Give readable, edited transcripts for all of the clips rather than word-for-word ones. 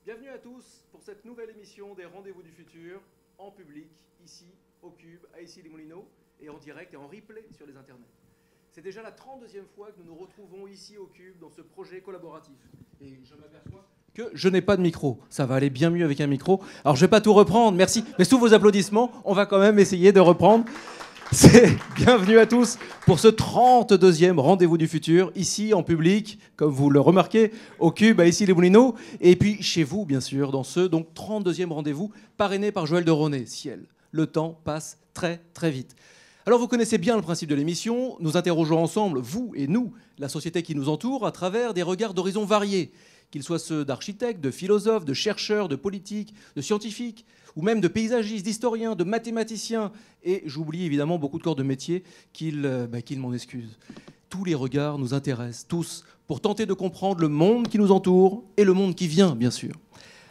Bienvenue à tous pour cette nouvelle émission des Rendez-vous du futur, en public, ici, au Cube, à Issy-les-Moulineaux, et en direct et en replay sur les internets. C'est déjà la 32e fois que nous nous retrouvons ici au Cube dans ce projet collaboratif. Et je m'aperçois que je n'ai pas de micro. Ça va aller bien mieux avec un micro. Alors je ne vais pas tout reprendre, merci. Mais sous vos applaudissements, on va quand même essayer de reprendre. C'est bienvenue à tous pour ce 32e Rendez-vous du futur, ici en public, comme vous le remarquez, au Cube, à Issy-les-Moulineaux, et puis chez vous, bien sûr, dans ce donc 32e rendez-vous, parrainé par Joël de Ronet. Ciel, le temps passe très très vite. Alors vous connaissez bien le principe de l'émission, nous interrogeons ensemble, vous et nous, la société qui nous entoure, à travers des regards d'horizons variés, qu'ils soient ceux d'architectes, de philosophes, de chercheurs, de politiques, de scientifiques, ou même de paysagistes, d'historiens, de mathématiciens, et j'oublie évidemment beaucoup de corps de métier qu'ils m'en excusent. Tous les regards nous intéressent, tous, pour tenter de comprendre le monde qui nous entoure et le monde qui vient, bien sûr.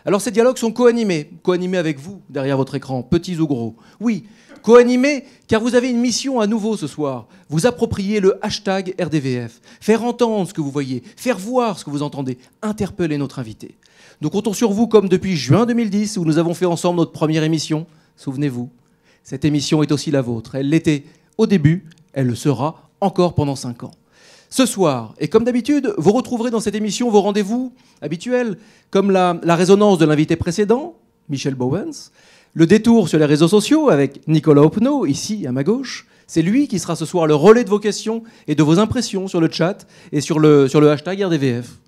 Alors ces dialogues sont co-animés avec vous, derrière votre écran, petits ou gros. Oui, co-animés, car vous avez une mission à nouveau ce soir. Vous approprier le hashtag RDVF, faire entendre ce que vous voyez, faire voir ce que vous entendez, interpeller notre invité. Nous comptons sur vous comme depuis juin 2010, où nous avons fait ensemble notre première émission. Souvenez-vous, cette émission est aussi la vôtre. Elle l'était au début, elle le sera encore pendant 5 ans. Ce soir, et comme d'habitude, vous retrouverez dans cette émission vos rendez-vous habituels, comme la résonance de l'invité précédent, Michel Bowens, le détour sur les réseaux sociaux avec Nicolas Oppenau, ici à ma gauche. C'est lui qui sera ce soir le relais de vos questions et de vos impressions sur le chat et sur le hashtag RDVF.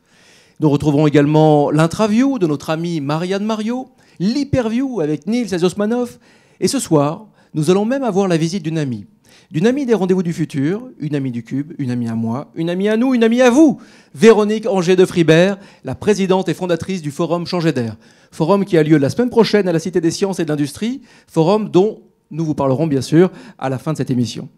Nous retrouverons également l'interview de notre amie Marianne Mario, l'hyperview avec Nils Asiosmanov, et ce soir, nous allons même avoir la visite d'une amie des Rendez-vous du futur, une amie du Cube, une amie à moi, une amie à nous, une amie à vous, Véronique Anger de Fribert, la présidente et fondatrice du forum Changer d'air. Forum qui a lieu la semaine prochaine à la Cité des Sciences et de l'Industrie, forum dont nous vous parlerons bien sûr à la fin de cette émission.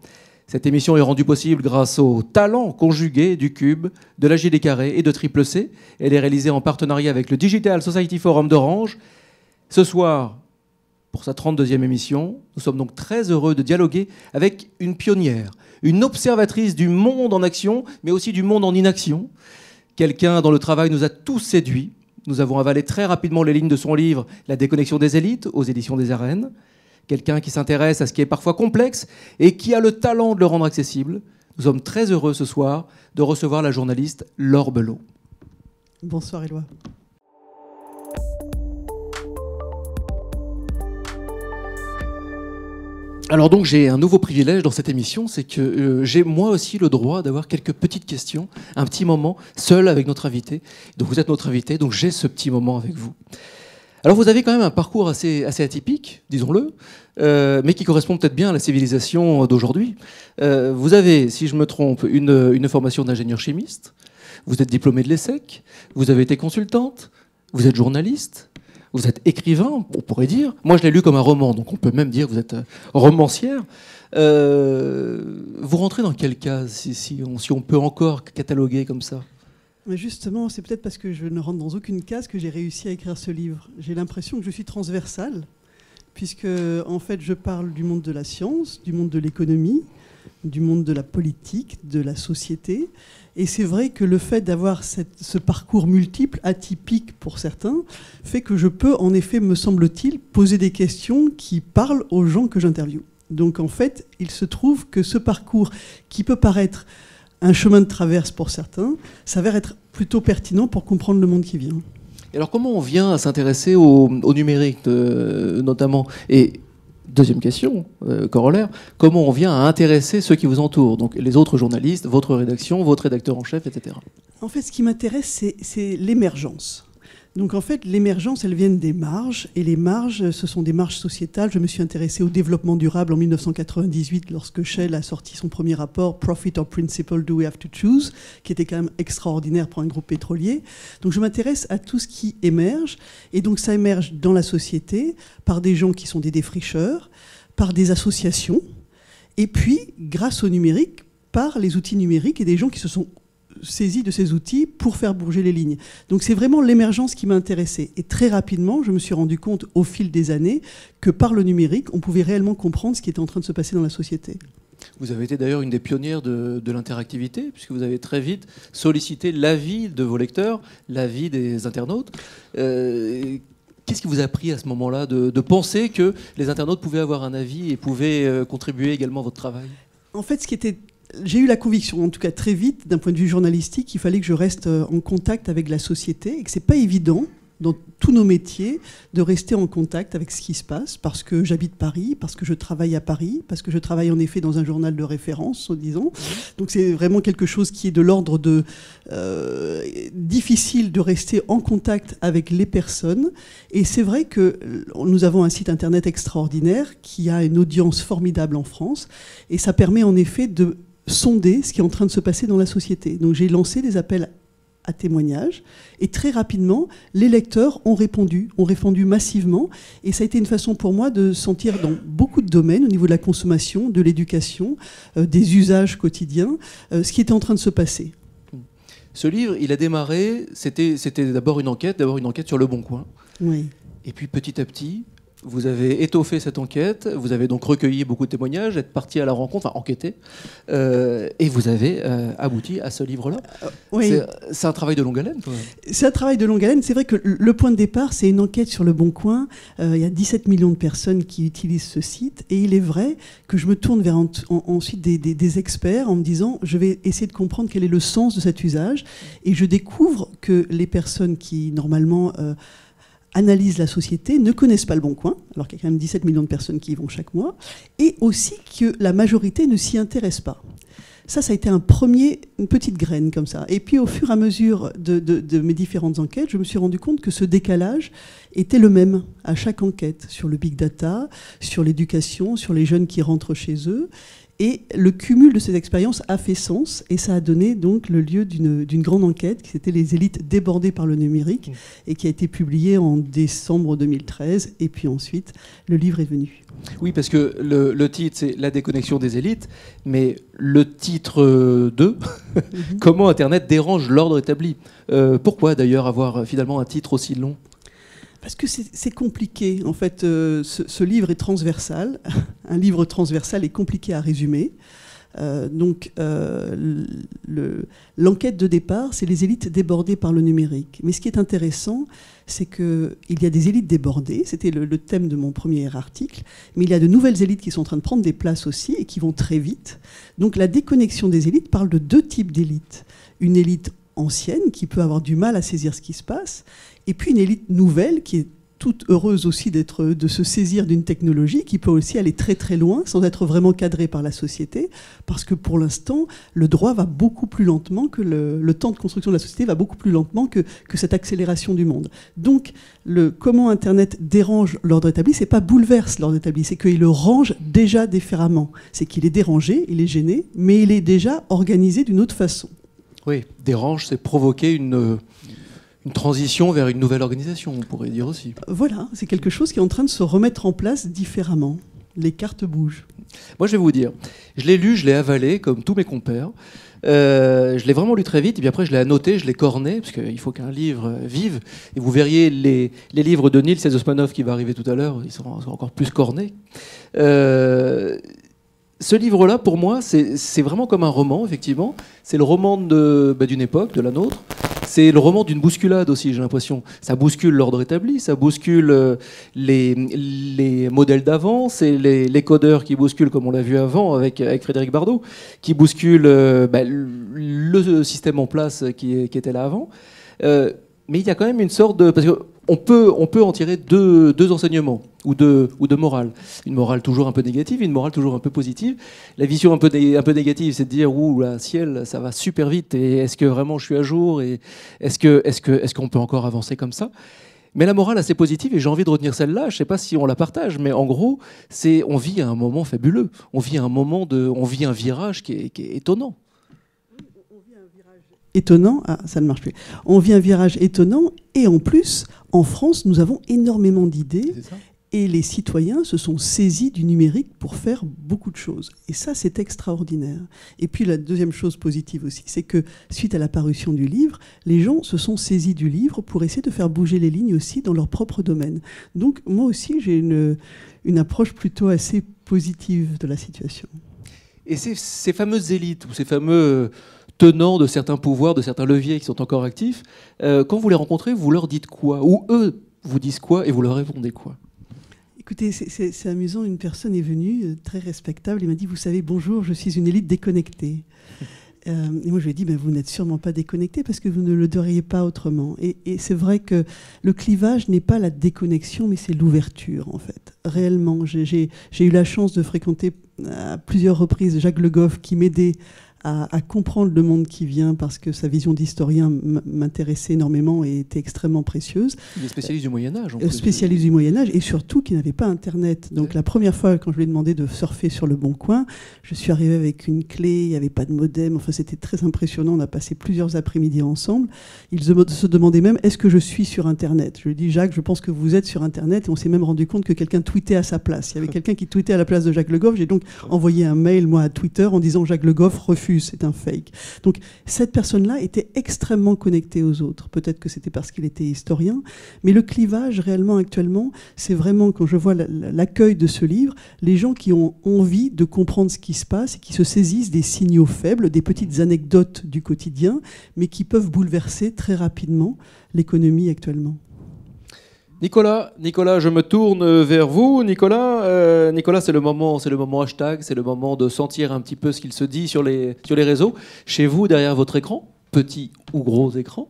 Cette émission est rendue possible grâce au talent conjugué du Cube, de la JD Carré et de Triple C. Elle est réalisée en partenariat avec le Digital Society Forum d'Orange. Ce soir, pour sa 32e émission, nous sommes donc très heureux de dialoguer avec une pionnière, une observatrice du monde en action, mais aussi du monde en inaction. Quelqu'un dont le travail nous a tous séduits. Nous avons avalé très rapidement les lignes de son livre « La déconnexion des élites » aux éditions des Arènes. Quelqu'un qui s'intéresse à ce qui est parfois complexe et qui a le talent de le rendre accessible. Nous sommes très heureux ce soir de recevoir la journaliste Laure Belot. Bonsoir Éloi. Alors donc j'ai un nouveau privilège dans cette émission, c'est que j'ai moi aussi le droit d'avoir quelques petites questions, un petit moment seul avec notre invité. Donc vous êtes notre invité, donc j'ai ce petit moment avec vous. Alors vous avez quand même un parcours assez atypique, disons-le, mais qui correspond peut-être bien à la civilisation d'aujourd'hui. Vous avez, si je me trompe, une formation d'ingénieur chimiste, vous êtes diplômé de l'ESSEC, vous avez été consultante, vous êtes journaliste, vous êtes écrivain, on pourrait dire. Moi je l'ai lu comme un roman, donc on peut même dire que vous êtes romancière. Vous rentrez dans quelle case, si on peut encore cataloguer comme ça ? Mais justement, c'est peut-être parce que je ne rentre dans aucune case que j'ai réussi à écrire ce livre. J'ai l'impression que je suis transversale, puisque en fait, je parle du monde de la science, du monde de l'économie, du monde de la politique, de la société. Et c'est vrai que le fait d'avoir ce parcours multiple, atypique pour certains, fait que je peux, en effet, me semble-t-il, poser des questions qui parlent aux gens que j'interviewe. Donc en fait, il se trouve que ce parcours, qui peut paraître un chemin de traverse pour certains, s'avère être plutôt pertinent pour comprendre le monde qui vient. Et alors comment on vient à s'intéresser au numérique notamment ? Et deuxième question, corollaire, comment on vient à intéresser ceux qui vous entourent ? Donc les autres journalistes, votre rédaction, votre rédacteur en chef, etc. En fait, ce qui m'intéresse, c'est l'émergence. Donc en fait, l'émergence, elles viennent des marges, et les marges, ce sont des marges sociétales. Je me suis intéressée au développement durable en 1998, lorsque Shell a sorti son premier rapport « Profit or Principle, do we have to choose ?», qui était quand même extraordinaire pour un groupe pétrolier. Donc je m'intéresse à tout ce qui émerge, et donc ça émerge dans la société, par des gens qui sont des défricheurs, par des associations, et puis, grâce au numérique, par les outils numériques et des gens qui se sont saisis de ces outils pour faire bouger les lignes. Donc c'est vraiment l'émergence qui m'a intéressée. Et très rapidement, je me suis rendu compte au fil des années que par le numérique, on pouvait réellement comprendre ce qui était en train de se passer dans la société. Vous avez été d'ailleurs une des pionnières de l'interactivité, puisque vous avez très vite sollicité l'avis de vos lecteurs, l'avis des internautes. Qu'est-ce qui vous a pris à ce moment-là de penser que les internautes pouvaient avoir un avis et pouvaient contribuer également à votre travail? En fait, j'ai eu la conviction, en tout cas très vite, d'un point de vue journalistique, qu'il fallait que je reste en contact avec la société et que c'est pas évident dans tous nos métiers de rester en contact avec ce qui se passe, parce que j'habite Paris, parce que je travaille à Paris, parce que je travaille en effet dans un journal de référence, disons. Donc c'est vraiment quelque chose qui est de l'ordre de difficile de rester en contact avec les personnes. Et c'est vrai que nous avons un site internet extraordinaire qui a une audience formidable en France, et ça permet en effet de sonder ce qui est en train de se passer dans la société. Donc j'ai lancé des appels à témoignages, et très rapidement, les lecteurs ont répondu massivement, et ça a été une façon pour moi de sentir dans beaucoup de domaines, au niveau de la consommation, de l'éducation, des usages quotidiens, ce qui était en train de se passer. Ce livre, il a démarré, c'était d'abord une enquête sur Le Bon Coin. Oui. Et puis petit à petit, vous avez étoffé cette enquête, vous avez donc recueilli beaucoup de témoignages, êtes parti à la rencontre, enfin enquêté, et vous avez abouti à ce livre-là. Oui. C'est un travail de longue haleine, quand même. C'est un travail de longue haleine. C'est vrai que le point de départ, c'est une enquête sur Le Bon Coin. Il y a 17 millions de personnes qui utilisent ce site, et il est vrai que je me tourne vers ensuite des experts en me disant, je vais essayer de comprendre quel est le sens de cet usage, et je découvre que les personnes qui, normalement, analysent la société, ne connaissent pas Le Bon Coin, alors qu'il y a quand même 17 millions de personnes qui y vont chaque mois, et aussi que la majorité ne s'y intéresse pas. Ça a été une petite graine comme ça. Et puis au fur et à mesure de mes différentes enquêtes, je me suis rendu compte que ce décalage était le même à chaque enquête, sur le big data, sur l'éducation, sur les jeunes qui rentrent chez eux. Et le cumul de ces expériences a fait sens, et ça a donné donc le lieu d'une grande enquête qui était Les élites débordées par le numérique, et qui a été publiée en décembre 2013, et puis ensuite le livre est venu. Oui, parce que le titre, c'est La déconnexion des élites, mais le titre 2, Comment Internet dérange l'ordre établi. Pourquoi d'ailleurs avoir finalement un titre aussi long ? Parce que c'est compliqué. En fait, ce livre est transversal. Un livre transversal est compliqué à résumer. L'enquête de départ, c'est les élites débordées par le numérique. Mais ce qui est intéressant, c'est qu'il y a des élites débordées. C'était le thème de mon premier article. Mais il y a de nouvelles élites qui sont en train de prendre des places aussi et qui vont très vite. Donc la déconnexion des élites parle de deux types d'élites. Une élite ancienne qui peut avoir du mal à saisir ce qui se passe, et puis une élite nouvelle qui est toute heureuse aussi de se saisir d'une technologie qui peut aussi aller très très loin sans être vraiment cadrée par la société, parce que pour l'instant, le droit va beaucoup plus lentement que le temps de construction de la société va beaucoup plus lentement que cette accélération du monde. Donc, comment Internet dérange l'ordre établi, c'est pas bouleverse l'ordre établi, c'est qu'il le range déjà différemment. C'est qu'il est dérangé, il est gêné, mais il est déjà organisé d'une autre façon. Oui, dérange, c'est provoquer une transition vers une nouvelle organisation, on pourrait dire aussi. Voilà, c'est quelque chose qui est en train de se remettre en place différemment. Les cartes bougent. Moi, je vais vous dire, je l'ai lu, je l'ai avalé, comme tous mes compères. Je l'ai vraiment lu très vite, et puis après, je l'ai annoté, je l'ai corné, parce qu'il faut qu'un livre vive. Et vous verriez les livres de Nils Osmanov qui va arriver tout à l'heure, ils seront encore plus cornés. Ce livre-là, pour moi, c'est vraiment comme un roman, effectivement. C'est le roman d'une époque, de la nôtre. C'est le roman d'une bousculade aussi, j'ai l'impression. Ça bouscule l'ordre établi, ça bouscule les modèles d'avant, c'est les codeurs qui bousculent, comme on l'a vu avant avec Frédéric Bardot, qui bousculent le système en place qui était là avant. Mais il y a quand même une sorte de... Parce qu'on peut en tirer deux enseignements, ou de morale. Une morale toujours un peu négative, une morale toujours un peu positive. La vision un peu négative, c'est de dire « Ouh, là, ciel, ça va super vite, et est-ce que vraiment je suis à jour, et est-ce qu'on peut encore avancer comme ça ?» Mais la morale assez positive, et j'ai envie de retenir celle-là, je ne sais pas si on la partage, mais en gros, on vit un moment fabuleux. On vit un virage qui est étonnant. Étonnant, ça ne marche plus. On vit un virage étonnant, et en plus, en France, nous avons énormément d'idées, et les citoyens se sont saisis du numérique pour faire beaucoup de choses. Et ça, c'est extraordinaire. Et puis la deuxième chose positive aussi, c'est que suite à la parution du livre, les gens se sont saisis du livre pour essayer de faire bouger les lignes aussi dans leur propre domaine. Donc moi aussi, j'ai une approche plutôt assez positive de la situation. Et ces fameuses élites, ou ces fameux tenants de certains pouvoirs, de certains leviers qui sont encore actifs, quand vous les rencontrez, vous leur dites quoi? Ou eux vous disent quoi et vous leur répondez quoi? Écoutez, c'est amusant, une personne est venue, très respectable, il m'a dit, vous savez, bonjour, je suis une élite déconnectée. Et moi, je lui ai dit, vous n'êtes sûrement pas déconnecté parce que vous ne le diriez pas autrement. Et c'est vrai que le clivage n'est pas la déconnexion, mais c'est l'ouverture, en fait. Réellement, j'ai eu la chance de fréquenter à plusieurs reprises Jacques Le Goff, qui m'aidait à comprendre le monde qui vient, parce que sa vision d'historien m'intéressait énormément et était extrêmement précieuse. Il est spécialiste du Moyen-Âge. Spécialiste du Moyen-Âge, et surtout qui n'avait pas Internet. Donc la première fois, quand je lui ai demandé de surfer sur Le Bon Coin, je suis arrivée avec une clé, il n'y avait pas de modem, enfin c'était très impressionnant, on a passé plusieurs après-midi ensemble. Il se demandait même, est-ce que je suis sur Internet? Je lui ai dit, Jacques, je pense que vous êtes sur Internet, et on s'est même rendu compte que quelqu'un tweetait à sa place. Il y avait quelqu'un qui tweetait à la place de Jacques Le Goff. J'ai donc envoyé un mail, moi, à Twitter, en disant, Jacques Le Goff refuse, c'est un fake. Donc cette personne-là était extrêmement connectée aux autres. Peut-être que c'était parce qu'il était historien, mais le clivage réellement actuellement, c'est vraiment, quand je vois l'accueil de ce livre, les gens qui ont envie de comprendre ce qui se passe et qui se saisissent des signaux faibles, des petites anecdotes du quotidien, mais qui peuvent bouleverser très rapidement l'économie actuellement. Nicolas, je me tourne vers vous. Nicolas, c'est le moment hashtag, c'est le moment de sentir un petit peu ce qu'il se dit sur les réseaux. Chez vous, derrière votre écran, petit ou gros écran.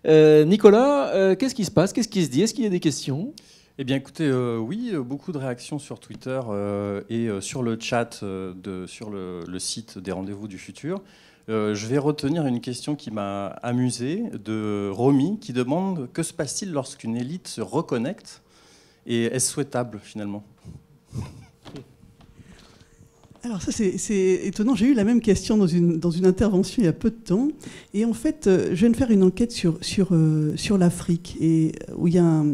Nicolas, qu'est-ce qui se passe? Qu'est-ce qui se dit? Est-ce qu'il y a des questions? Eh bien, écoutez, oui, beaucoup de réactions sur Twitter et sur le chat sur le site des Rendez-vous du Futur. Je vais retenir une question qui m'a amusé de Romy, qui demande « Que se passe-t-il lorsqu'une élite se reconnecte? Et est-ce souhaitable, finalement ?» Alors ça, c'est étonnant. J'ai eu la même question dans une intervention il y a peu de temps. Et en fait, je viens de faire une enquête sur l'Afrique, et où il y a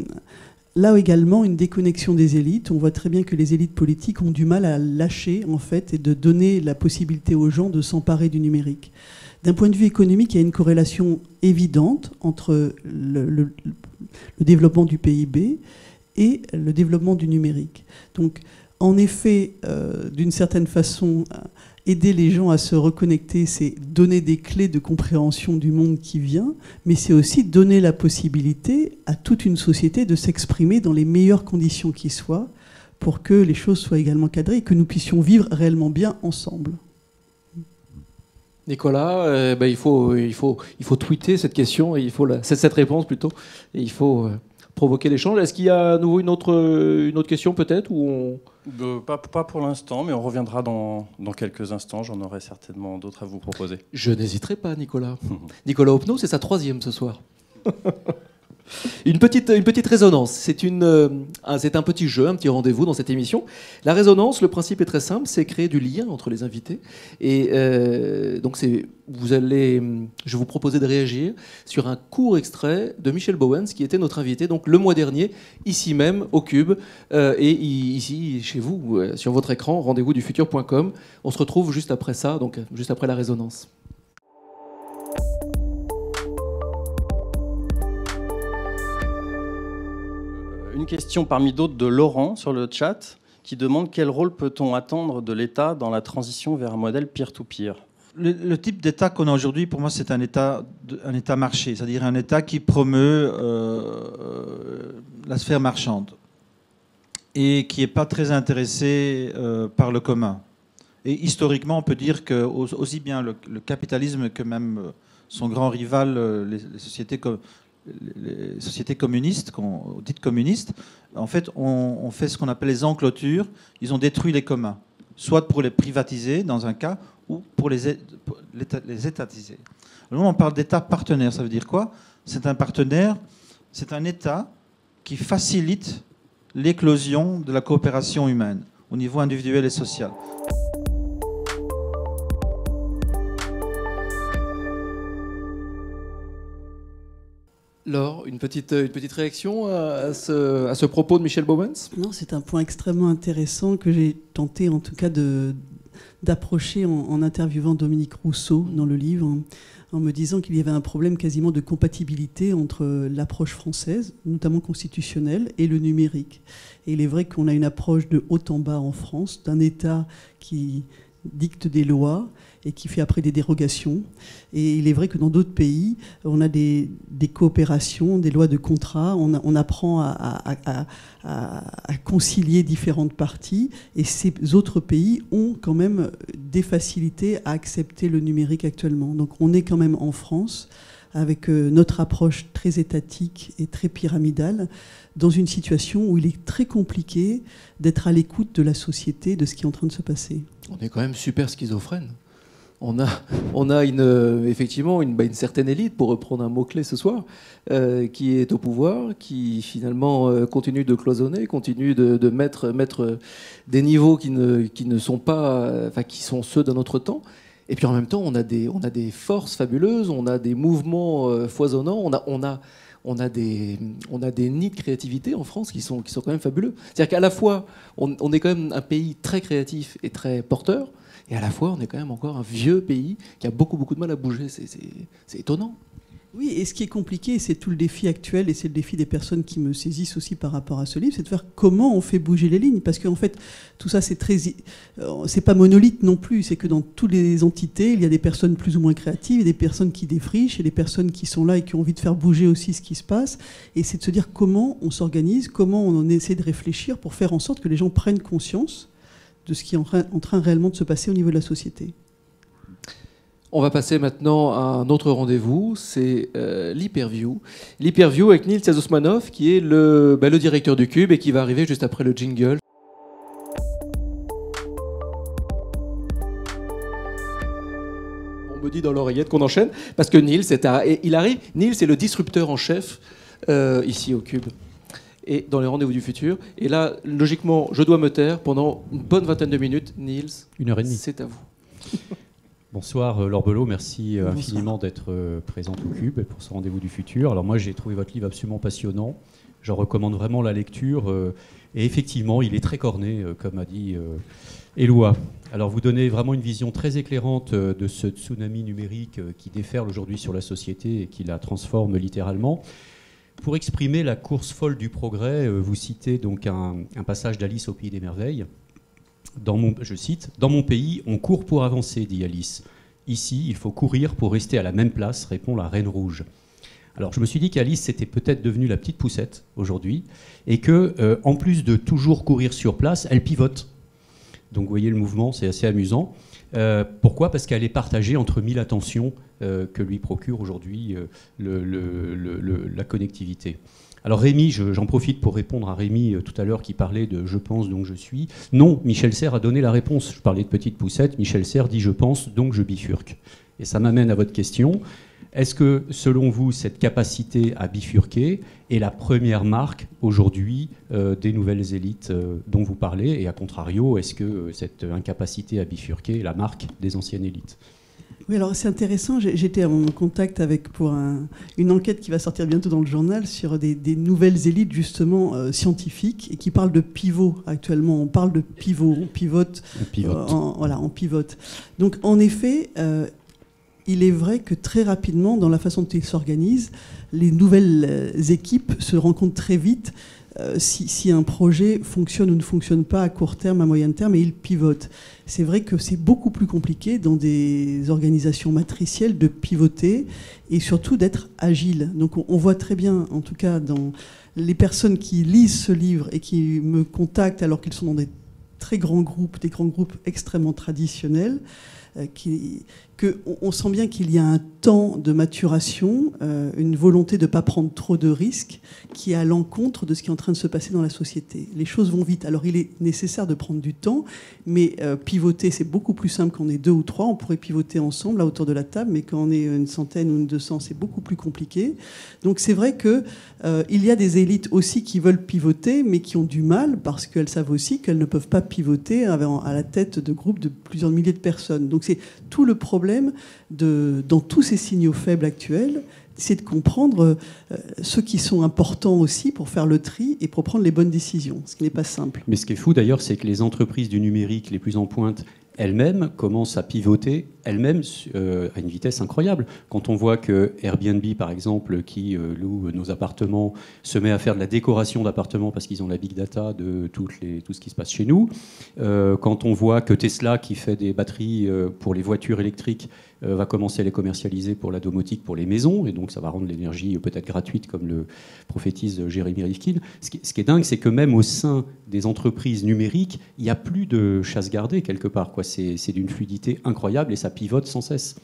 là également une déconnexion des élites. On voit très bien que les élites politiques ont du mal à lâcher, en fait, et de donner la possibilité aux gens de s'emparer du numérique. D'un point de vue économique, il y a une corrélation évidente entre le développement du PIB et le développement du numérique. Donc, en effet, d'une certaine façon, aider les gens à se reconnecter, c'est donner des clés de compréhension du monde qui vient, mais c'est aussi donner la possibilité à toute une société de s'exprimer dans les meilleures conditions qui soient, pour que les choses soient également cadrées et que nous puissions vivre réellement bien ensemble. Nicolas, il faut tweeter cette question, et il faut cette réponse plutôt, et il faut provoquer l'échange. Est-ce qu'il y a à nouveau une autre question peut-être, ou pas pour l'instant, mais on reviendra dans quelques instants. J'en aurai certainement d'autres à vous proposer. Je n'hésiterai pas, Nicolas. Nicolas Opnaud, c'est sa 3e ce soir. Une petite résonance. C'est un petit jeu, un petit rendez-vous dans cette émission. La résonance, le principe est très simple, c'est créer du lien entre les invités. Et donc je vais vous proposer de réagir sur un court extrait de Michel Bowens, qui était notre invité donc le mois dernier, ici même au Cube, et ici chez vous, sur votre écran, rendez-vous-du-futur.com. On se retrouve juste après ça, donc juste après la résonance. Une question parmi d'autres de Laurent sur le chat, qui demande quel rôle peut-on attendre de l'État dans la transition vers un modèle peer-to-peer? Le type d'État qu'on a aujourd'hui, pour moi, c'est un État marché, c'est-à-dire un État qui promeut la sphère marchande et qui n'est pas très intéressé par le commun. Et historiquement, on peut dire que aussi bien le capitalisme que même son grand rival, les sociétés communistes, dites communistes, en fait, ont fait ce qu'on appelle les enclotures. Ils ont détruit les communs, soit pour les privatiser dans un cas, ou pour les étatiser. Alors, on parle d'État partenaire. Ça veut dire quoi? C'est un partenaire, c'est un État qui facilite l'éclosion de la coopération humaine au niveau individuel et social. Laure, une petite réaction à ce propos de Michel Bowens? Non, c'est un point extrêmement intéressant que j'ai tenté en tout cas d'approcher en interviewant Dominique Rousseau dans le livre, en me disant qu'il y avait un problème quasiment de compatibilité entre l'approche française, notamment constitutionnelle, et le numérique. Et il est vrai qu'on a une approche de haut en bas en France, d'un État qui dicte des lois et qui fait après des dérogations. Et il est vrai que dans d'autres pays, on a des coopérations, des lois de contrat, on apprend à concilier différentes parties, et ces autres pays ont quand même des facilités à accepter le numérique actuellement. Donc on est quand même en France, avec notre approche très étatique et très pyramidale, dans une situation où il est très compliqué d'être à l'écoute de la société, de ce qui est en train de se passer. On est quand même super schizophrène. On a effectivement une certaine élite, pour reprendre un mot-clé ce soir, qui est au pouvoir, qui finalement continue de cloisonner, continue de mettre des niveaux qui ne sont pas, enfin, qui sont ceux d'un autre temps. Et puis en même temps, on a des forces fabuleuses, on a des mouvements foisonnants, on a des nids de créativité en France qui sont quand même fabuleux. C'est-à-dire qu'à la fois, on est quand même un pays très créatif et très porteur, et à la fois, on est quand même encore un vieux pays qui a beaucoup de mal à bouger. C'est étonnant. Oui, et ce qui est compliqué, c'est tout le défi actuel, et c'est le défi des personnes qui me saisissent aussi par rapport à ce livre, c'est de faire comment on fait bouger les lignes. Parce qu'en fait, tout ça, c'est pas monolithe non plus. C'est que dans toutes les entités, il y a des personnes plus ou moins créatives, et des personnes qui défrichent, et des personnes qui sont là et qui ont envie de faire bouger aussi ce qui se passe. Et c'est de se dire comment on s'organise, comment on essaie de réfléchir pour faire en sorte que les gens prennent conscience de ce qui est en train réellement de se passer au niveau de la société. On va passer maintenant à un autre rendez-vous, c'est l'Hyperview. L'Hyperview avec Nils Ousmanov, qui est le directeur du Cube et qui va arriver juste après le jingle. On me dit dans l'oreillette qu'on enchaîne, parce que Nils, il arrive. Nils est le disrupteur en chef ici au Cube et dans les rendez-vous du futur. Et là, logiquement, je dois me taire pendant une bonne vingtaine de minutes. Nils, 1h30. C'est à vous. Bonsoir Laure Belot, merci infiniment d'être présente au Cube pour ce rendez-vous du futur. Alors moi j'ai trouvé votre livre absolument passionnant, j'en recommande vraiment la lecture et effectivement il est très corné comme a dit Éloi. Alors vous donnez vraiment une vision très éclairante de ce tsunami numérique qui déferle aujourd'hui sur la société et qui la transforme littéralement. Pour exprimer la course folle du progrès, vous citez donc un passage d'Alice au Pays des Merveilles. Je cite, « Dans mon pays, on court pour avancer, dit Alice. Ici, il faut courir pour rester à la même place, répond la Reine Rouge. » Alors je me suis dit qu'Alice c'était peut-être devenue la petite poussette aujourd'hui et que, en plus de toujours courir sur place, elle pivote. Donc vous voyez le mouvement, c'est assez amusant. Pourquoi ? Parce qu'elle est partagée entre 1000 attentions que lui procure aujourd'hui la connectivité. Alors Rémi, j'en profite pour répondre à Rémi tout à l'heure qui parlait de « je pense donc je suis ». Non, Michel Serres a donné la réponse. Je parlais de petite poussette, Michel Serres dit « je pense donc je bifurque ». Et ça m'amène à votre question. Est-ce que, selon vous, cette capacité à bifurquer est la première marque aujourd'hui des nouvelles élites dont vous parlez ? Et à contrario, est-ce que cette incapacité à bifurquer est la marque des anciennes élites ? Oui, alors c'est intéressant. J'étais en contact pour une enquête qui va sortir bientôt dans le journal sur des nouvelles élites justement scientifiques et qui parlent de pivot. Actuellement, on parle de pivot. On pivote. On pivote. Donc, en effet, il est vrai que très rapidement, dans la façon dont ils s'organisent, les nouvelles équipes se rendent compte très vite si un projet fonctionne ou ne fonctionne pas à court terme, à moyen terme, et ils pivotent. C'est vrai que c'est beaucoup plus compliqué dans des organisations matricielles de pivoter et surtout d'être agile. Donc on voit très bien, en tout cas dans les personnes qui lisent ce livre et qui me contactent alors qu'ils sont dans des très grands groupes, des grands groupes extrêmement traditionnels, on sent bien qu'il y a un temps de maturation, une volonté de ne pas prendre trop de risques qui est à l'encontre de ce qui est en train de se passer dans la société. Les choses vont vite. Alors il est nécessaire de prendre du temps, mais pivoter, c'est beaucoup plus simple quand on est 2 ou 3. On pourrait pivoter ensemble à hauteur de la table, mais quand on est une centaine ou une 200, c'est beaucoup plus compliqué. Donc c'est vrai qu'il y a des élites aussi qui veulent pivoter, mais qui ont du mal parce qu'elles savent aussi qu'elles ne peuvent pas pivoter à la tête de groupes de plusieurs milliers de personnes. Donc c'est tout le problème dans tous ces signaux faibles actuels, c'est de comprendre ceux qui sont importants aussi pour faire le tri et pour prendre les bonnes décisions, ce qui n'est pas simple. Mais ce qui est fou d'ailleurs, c'est que les entreprises du numérique les plus en pointe elles-mêmes commencent à pivoter elle-même à une vitesse incroyable. Quand on voit que Airbnb, par exemple, qui loue nos appartements, se met à faire de la décoration d'appartements parce qu'ils ont la big data de tout ce qui se passe chez nous, quand on voit que Tesla, qui fait des batteries pour les voitures électriques, va commencer à les commercialiser pour la domotique, pour les maisons, et donc ça va rendre l'énergie peut-être gratuite, comme le prophétise Jérémy Rifkin. Ce qui est dingue, c'est que même au sein des entreprises numériques, il n'y a plus de chasse gardée quelque part, quoi. C'est d'une fluidité incroyable et ça pivote sans cesse.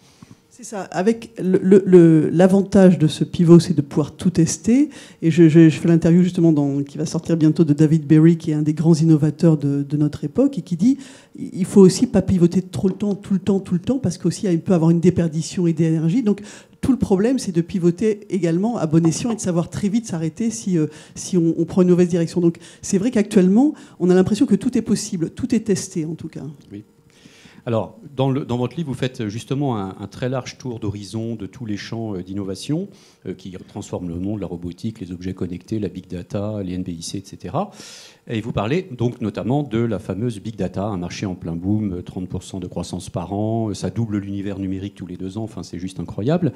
C'est ça. Avec l'avantage de ce pivot, c'est de pouvoir tout tester. Et je fais l'interview justement qui va sortir bientôt de David Berry, qui est un des grands innovateurs de notre époque, et qui dit il faut aussi pas pivoter trop le temps, tout le temps, parce qu'aussi il peut avoir une déperdition et d'énergie. Donc tout le problème, c'est de pivoter également à bon escient et de savoir très vite s'arrêter si on prend une mauvaise direction. Donc c'est vrai qu'actuellement, on a l'impression que tout est possible, tout est testé en tout cas. Oui. Alors, dans votre livre, vous faites justement un très large tour d'horizon de tous les champs d'innovation qui transforment le monde, la robotique, les objets connectés, la big data, les NBIC, etc. Et vous parlez donc notamment de la fameuse big data, un marché en plein boom, 30% de croissance par an, ça double l'univers numérique tous les 2 ans, enfin c'est juste incroyable.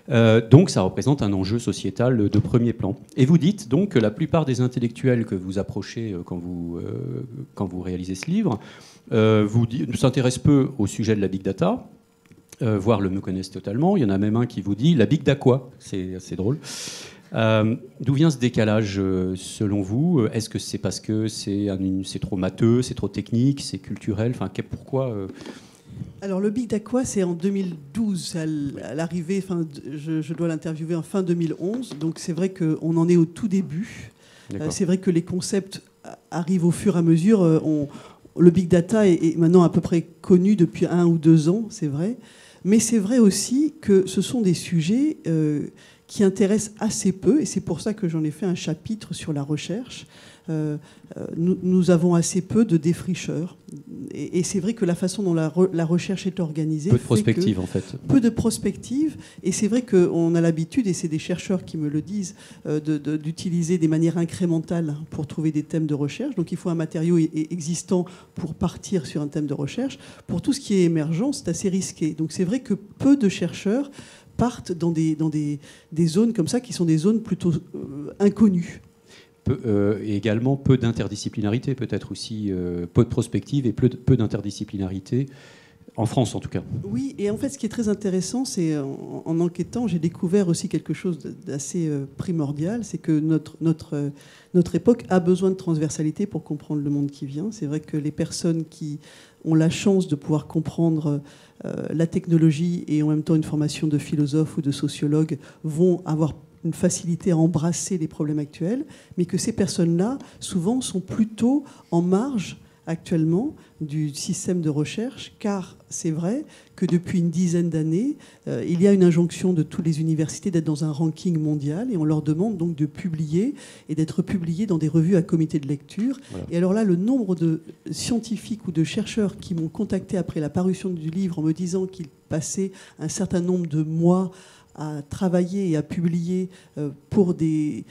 Donc ça représente un enjeu sociétal de premier plan. Et vous dites donc que la plupart des intellectuels que vous approchez quand vous réalisez ce livre s'intéressent peu au sujet de la big data, voire le méconnaissent totalement. Il y en a même un qui vous dit la big data quoi. C'est assez drôle. D'où vient ce décalage selon vous? Est-ce que c'est parce que c'est trop matheux, c'est trop technique, c'est culturel? Enfin, pourquoi Alors le Big Data, c'est en 2012, à l'arrivée, je dois l'interviewer en fin 2011, donc c'est vrai qu'on en est au tout début. C'est vrai que les concepts arrivent au fur et à mesure. Le Big Data est maintenant à peu près connu depuis 1 ou 2 ans, c'est vrai. Mais c'est vrai aussi que ce sont des sujets qui intéressent assez peu, et c'est pour ça que j'en ai fait un chapitre sur la recherche. Nous avons assez peu de défricheurs. Et c'est vrai que la façon dont la recherche est organisée... Peu de prospective, en fait. Peu de prospective. Et c'est vrai qu'on a l'habitude, et c'est des chercheurs qui me le disent, d'utiliser des manières incrémentales pour trouver des thèmes de recherche. Donc il faut un matériau existant pour partir sur un thème de recherche. Pour tout ce qui est émergent, c'est assez risqué. Donc c'est vrai que peu de chercheurs partent dans des zones comme ça, qui sont des zones plutôt inconnues. Et également peu d'interdisciplinarité, peut-être aussi peu de prospective et peu d'interdisciplinarité, en France en tout cas. Oui, et en fait ce qui est très intéressant, c'est en enquêtant, j'ai découvert aussi quelque chose d'assez primordial, c'est que notre époque a besoin de transversalité pour comprendre le monde qui vient. C'est vrai que les personnes qui ont la chance de pouvoir comprendre la technologie et en même temps une formation de philosophe ou de sociologue vont avoir une facilité à embrasser les problèmes actuels, mais que ces personnes-là, souvent, sont plutôt en marge actuellement du système de recherche, car c'est vrai que depuis une dizaine d'années, il y a une injonction de toutes les universités d'être dans un ranking mondial, et on leur demande donc de publier et d'être publiés dans des revues à comité de lecture. Voilà. Et alors là, le nombre de scientifiques ou de chercheurs qui m'ont contacté après la parution du livre en me disant qu'ils passaient un certain nombre de mois à travailler et à publier pour des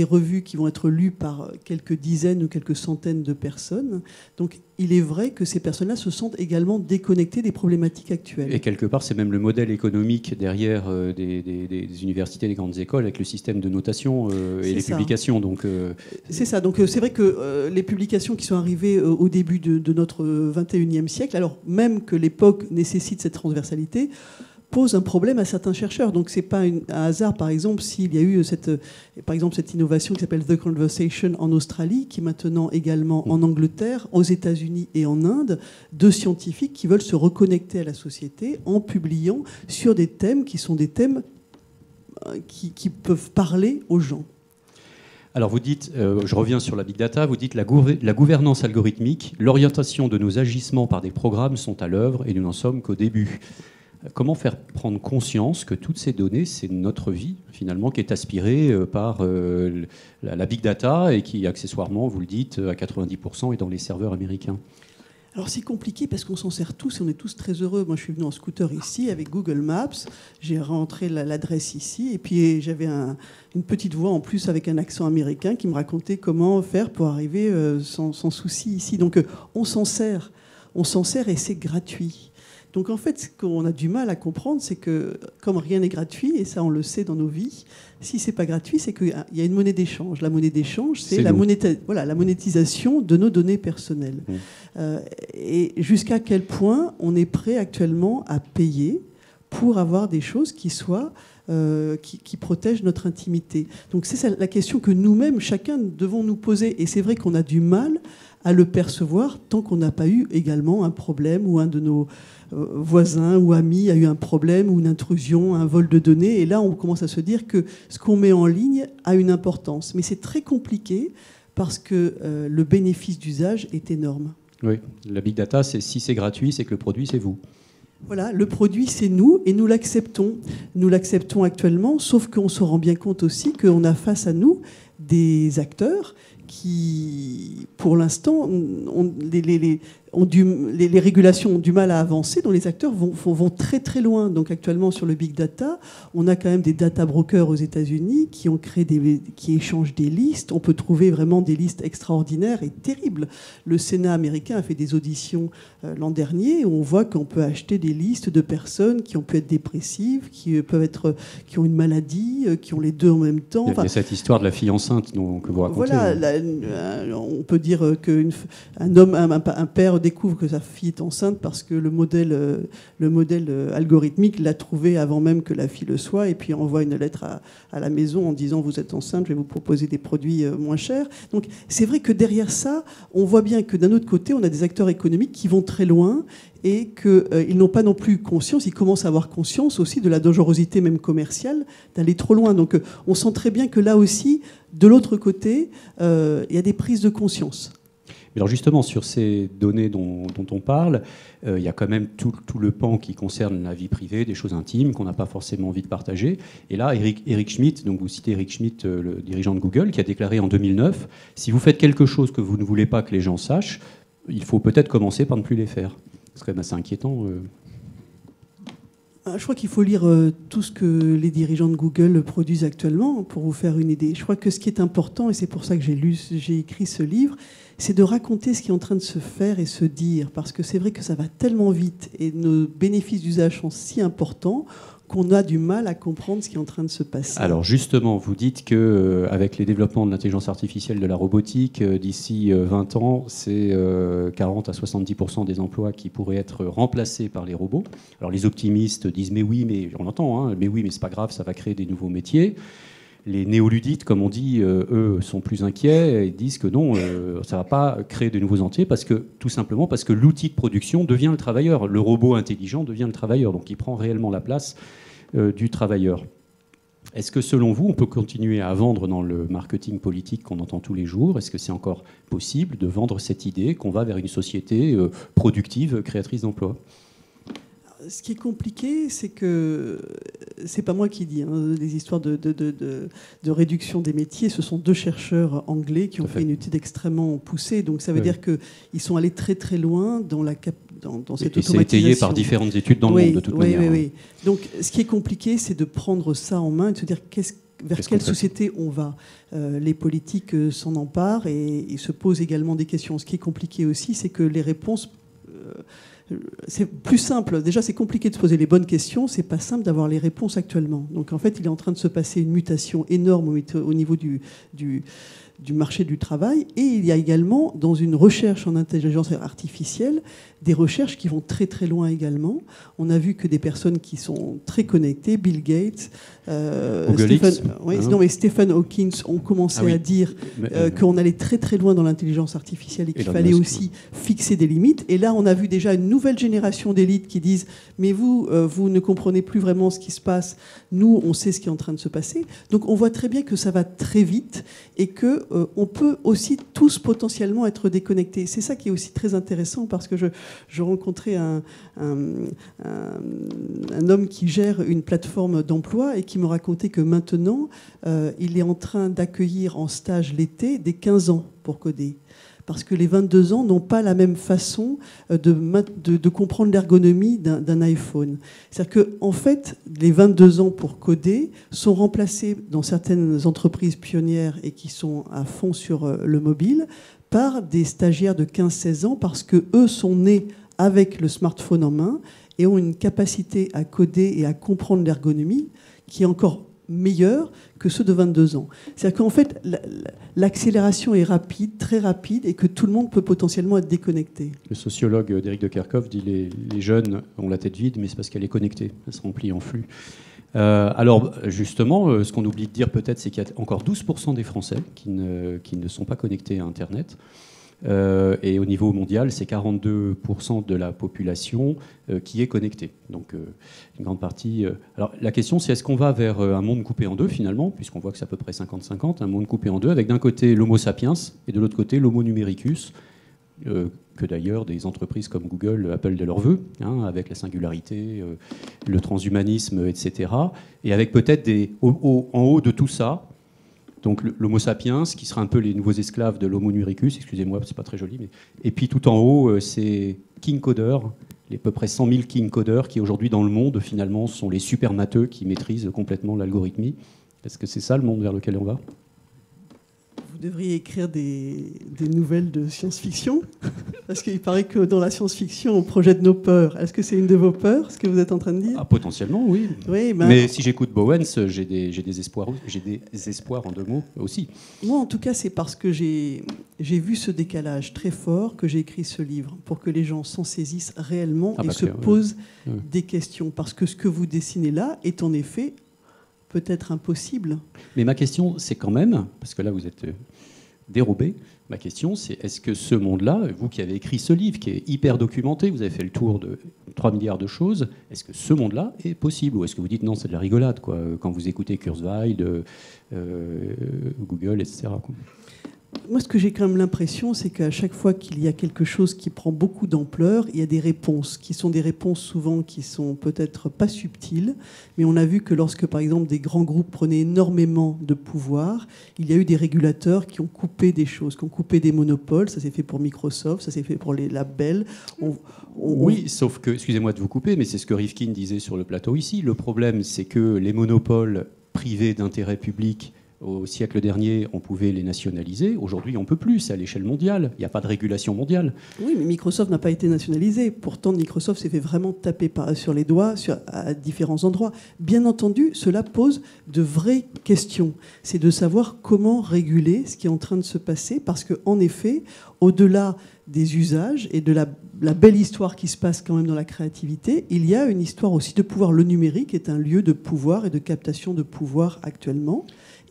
revues qui vont être lues par quelques dizaines ou quelques centaines de personnes. Donc il est vrai que ces personnes-là se sentent également déconnectées des problématiques actuelles. Et quelque part, c'est même le modèle économique derrière des universités, des grandes écoles, avec le système de notation et les publications. Donc, c'est ça. Donc c'est vrai que les publications qui sont arrivées au début de notre 21e siècle, alors même que l'époque nécessite cette transversalité, pose un problème à certains chercheurs. Donc c'est pas un hasard, par exemple, s'il y a eu cette innovation qui s'appelle The Conversation en Australie, qui est maintenant également en Angleterre, aux États-Unis et en Inde, de scientifiques qui veulent se reconnecter à la société en publiant sur des thèmes qui sont des thèmes qui peuvent parler aux gens. Alors vous dites, je reviens sur la big data, vous dites la gouvernance algorithmique, l'orientation de nos agissements par des programmes sont à l'œuvre et nous n'en sommes qu'au début. Comment faire prendre conscience que toutes ces données, c'est notre vie, finalement, qui est aspirée par la big data et qui, accessoirement, vous le dites, à 90% est dans les serveurs américains? Alors c'est compliqué parce qu'on s'en sert tous et on est tous très heureux. Moi je suis venu en scooter ici avec Google Maps, j'ai rentré l'adresse ici et puis j'avais une petite voix en plus avec un accent américain qui me racontait comment faire pour arriver sans souci ici. Donc on s'en sert et c'est gratuit. Donc en fait, ce qu'on a du mal à comprendre, c'est que comme rien n'est gratuit, et ça on le sait dans nos vies, si c'est pas gratuit, c'est qu'il y a une monnaie d'échange. La monnaie d'échange, c'est la monétisation de nos données personnelles. Et jusqu'à quel point on est prêt actuellement à payer pour avoir des choses qui soient qui protègent notre intimité. Donc c'est la question que nous-mêmes, chacun, devons nous poser. Et c'est vrai qu'on a du mal à le percevoir tant qu'on n'a pas eu également un problème ou un de nos voisins ou amis a eu un problème ou une intrusion, un vol de données. Et là, on commence à se dire que ce qu'on met en ligne a une importance. Mais c'est très compliqué parce que le bénéfice d'usage est énorme. Oui, la big data, si c'est gratuit, c'est que le produit, c'est vous. Voilà, le produit, c'est nous et nous l'acceptons. Nous l'acceptons actuellement, sauf qu'on se rend bien compte aussi qu'on a face à nous des acteurs qui, pour l'instant, les régulations ont du mal à avancer, dont les acteurs vont très très loin. Donc actuellement sur le big data, on a quand même des data brokers aux États-Unis qui ont créé qui échangent des listes. On peut trouver vraiment des listes extraordinaires et terribles. Le Sénat américain a fait des auditions l'an dernier où on voit qu'on peut acheter des listes de personnes qui ont pu être dépressives, qui ont une maladie, qui ont les deux en même temps. Il y a cette histoire de la fille enceinte que vous racontez. Voilà, on peut dire qu'un père découvre que sa fille est enceinte parce que le modèle algorithmique l'a trouvé avant même que la fille le soit, et puis envoie une lettre à la maison en disant vous êtes enceinte, je vais vous proposer des produits moins chers. Donc c'est vrai que derrière ça, on voit bien que d'un autre côté, on a des acteurs économiques qui vont très loin et qu'ils n'ont pas non plus conscience, ils commencent à avoir conscience aussi de la dangerosité même commerciale d'aller trop loin. Donc on sent très bien que là aussi, de l'autre côté, il y a des prises de conscience. Alors justement, sur ces données dont on parle, il y a quand même tout le pan qui concerne la vie privée, des choses intimes qu'on n'a pas forcément envie de partager. Et là, Eric Schmidt, donc vous citez Eric Schmidt, le dirigeant de Google, qui a déclaré en 2009, si vous faites quelque chose que vous ne voulez pas que les gens sachent, il faut peut-être commencer par ne plus les faire. C'est quand même assez inquiétant. Je crois qu'il faut lire tout ce que les dirigeants de Google produisent actuellement pour vous faire une idée. Je crois que ce qui est important, et c'est pour ça que j'ai écrit ce livre, c'est de raconter ce qui est en train de se faire et se dire. Parce que c'est vrai que ça va tellement vite et nos bénéfices d'usage sont si importants qu'on a du mal à comprendre ce qui est en train de se passer. Alors justement, vous dites qu'avec les développements de l'intelligence artificielle, de la robotique, d'ici 20 ans, c'est 40 à 70% des emplois qui pourraient être remplacés par les robots. Alors les optimistes disent mais oui, mais on l'entend, hein, mais oui, mais c'est pas grave, ça va créer des nouveaux métiers. Les néoludites, comme on dit, eux, sont plus inquiets et disent que non, ça ne va pas créer de nouveaux entiers, tout simplement parce que l'outil de production devient le travailleur. Le robot intelligent devient le travailleur, donc il prend réellement la place du travailleur. Est-ce que, selon vous, on peut continuer à vendre dans le marketing politique qu'on entend tous les jours? Est-ce que c'est encore possible de vendre cette idée qu'on va vers une société productive, créatrice d'emplois? Ce qui est compliqué, c'est que c'est pas moi qui dis, hein, les histoires de réduction des métiers, ce sont deux chercheurs anglais qui ont fait une étude extrêmement poussée. Donc ça veut dire qu'ils sont allés très très loin dans cette automatisation. Et c'est étayé par différentes études dans le monde de toute manière. Oui. Donc ce qui est compliqué, c'est de prendre ça en main et de se dire vers quelle société on va. Les politiques s'en emparent et se posent également des questions. Ce qui est compliqué aussi, c'est que les réponses... c'est plus simple. Déjà, c'est compliqué de se poser les bonnes questions. C'est pas simple d'avoir les réponses actuellement. Donc, en fait, il est en train de se passer une mutation énorme au niveau du marché du travail. Et il y a également, dans une recherche en intelligence artificielle, des recherches qui vont très très loin également. On a vu que des personnes qui sont très connectées, Bill Gates, Stephen Hawking, ont commencé à dire qu'on allait très très loin dans l'intelligence artificielle et qu'il fallait aussi fixer des limites. Et là, on a vu déjà une nouvelle génération d'élites qui disent « Mais vous ne comprenez plus vraiment ce qui se passe. Nous, on sait ce qui est en train de se passer. » Donc, on voit très bien que ça va très vite et qu'on peut aussi tous potentiellement être déconnectés. C'est ça qui est aussi très intéressant parce que je rencontrais un homme qui gère une plateforme d'emploi et qui me racontait que maintenant, il est en train d'accueillir en stage l'été des 15 ans pour coder. Parce que les 22 ans n'ont pas la même façon de comprendre l'ergonomie d'un iPhone. C'est-à-dire qu'en fait, les 22 ans pour coder sont remplacés dans certaines entreprises pionnières et qui sont à fond sur le mobile par des stagiaires de 15-16 ans parce qu'eux sont nés avec le smartphone en main et ont une capacité à coder et à comprendre l'ergonomie qui est encore meilleure que ceux de 22 ans. C'est-à-dire qu'en fait, l'accélération est rapide, très rapide, et que tout le monde peut potentiellement être déconnecté. Le sociologue Derek de Kerkhoff dit les jeunes ont la tête vide, mais c'est parce qu'elle est connectée, elle se remplit en flux. Alors justement, ce qu'on oublie de dire peut-être, c'est qu'il y a encore 12% des Français qui ne sont pas connectés à Internet. Et au niveau mondial, c'est 42% de la population qui est connectée. Donc une grande partie. Alors la question, c'est est-ce qu'on va vers un monde coupé en deux finalement, puisqu'on voit que c'est à peu près 50-50, un monde coupé en deux, avec d'un côté l'Homo sapiens et de l'autre côté l'Homo numericus, que d'ailleurs des entreprises comme Google appellent de leur vœu, hein, avec la singularité, le transhumanisme, etc. Et avec peut-être en haut de tout ça, donc l'Homo sapiens, qui sera un peu les nouveaux esclaves de l'Homo numericus, excusez-moi, c'est pas très joli, mais... Et puis tout en haut, c'est King Coders, les à peu près 100 000 King Coders qui aujourd'hui dans le monde, finalement, sont les super matheux qui maîtrisent complètement l'algorithmie. Est-ce que c'est ça le monde vers lequel on va ? Vous devriez écrire des nouvelles de science-fiction, parce qu'il paraît que dans la science-fiction, on projette nos peurs. Est-ce que c'est une de vos peurs, ce que vous êtes en train de dire ? Potentiellement, oui. Oui, mais si j'écoute Bowens, j'ai des espoirs en deux mots aussi. Moi, en tout cas, c'est parce que j'ai vu ce décalage très fort que j'ai écrit ce livre, pour que les gens s'en saisissent réellement et se posent des questions. Parce que ce que vous dessinez là est en effet peut-être impossible. Mais ma question, c'est quand même, parce que là vous êtes dérobé, ma question c'est est-ce que ce monde-là, vous qui avez écrit ce livre, qui est hyper documenté, vous avez fait le tour de 3 milliards de choses, est-ce que ce monde-là est possible ? Ou est-ce que vous dites non, c'est de la rigolade, quoi, quand vous écoutez Kurzweil, Google, etc. quoi. Moi, ce que j'ai quand même l'impression, c'est qu'à chaque fois qu'il y a quelque chose qui prend beaucoup d'ampleur, il y a des réponses, qui sont des réponses souvent qui sont peut-être pas subtiles, mais on a vu que lorsque, par exemple, des grands groupes prenaient énormément de pouvoir, il y a eu des régulateurs qui ont coupé des choses, qui ont coupé des monopoles. Ça s'est fait pour Microsoft, ça s'est fait pour les labels. Oui, sauf que, excusez-moi de vous couper, mais c'est ce que Rifkin disait sur le plateau ici. Le problème, c'est que les monopoles privés d'intérêt public, au siècle dernier, on pouvait les nationaliser. Aujourd'hui, on ne peut plus. C'est à l'échelle mondiale. Il n'y a pas de régulation mondiale. Oui, mais Microsoft n'a pas été nationalisé. Pourtant, Microsoft s'est fait vraiment taper sur les doigts à différents endroits. Bien entendu, cela pose de vraies questions. C'est de savoir comment réguler ce qui est en train de se passer. Parce qu'en effet, au-delà des usages et de la belle histoire qui se passe quand même dans la créativité, il y a une histoire aussi de pouvoir. Le numérique est un lieu de pouvoir et de captation de pouvoir actuellement.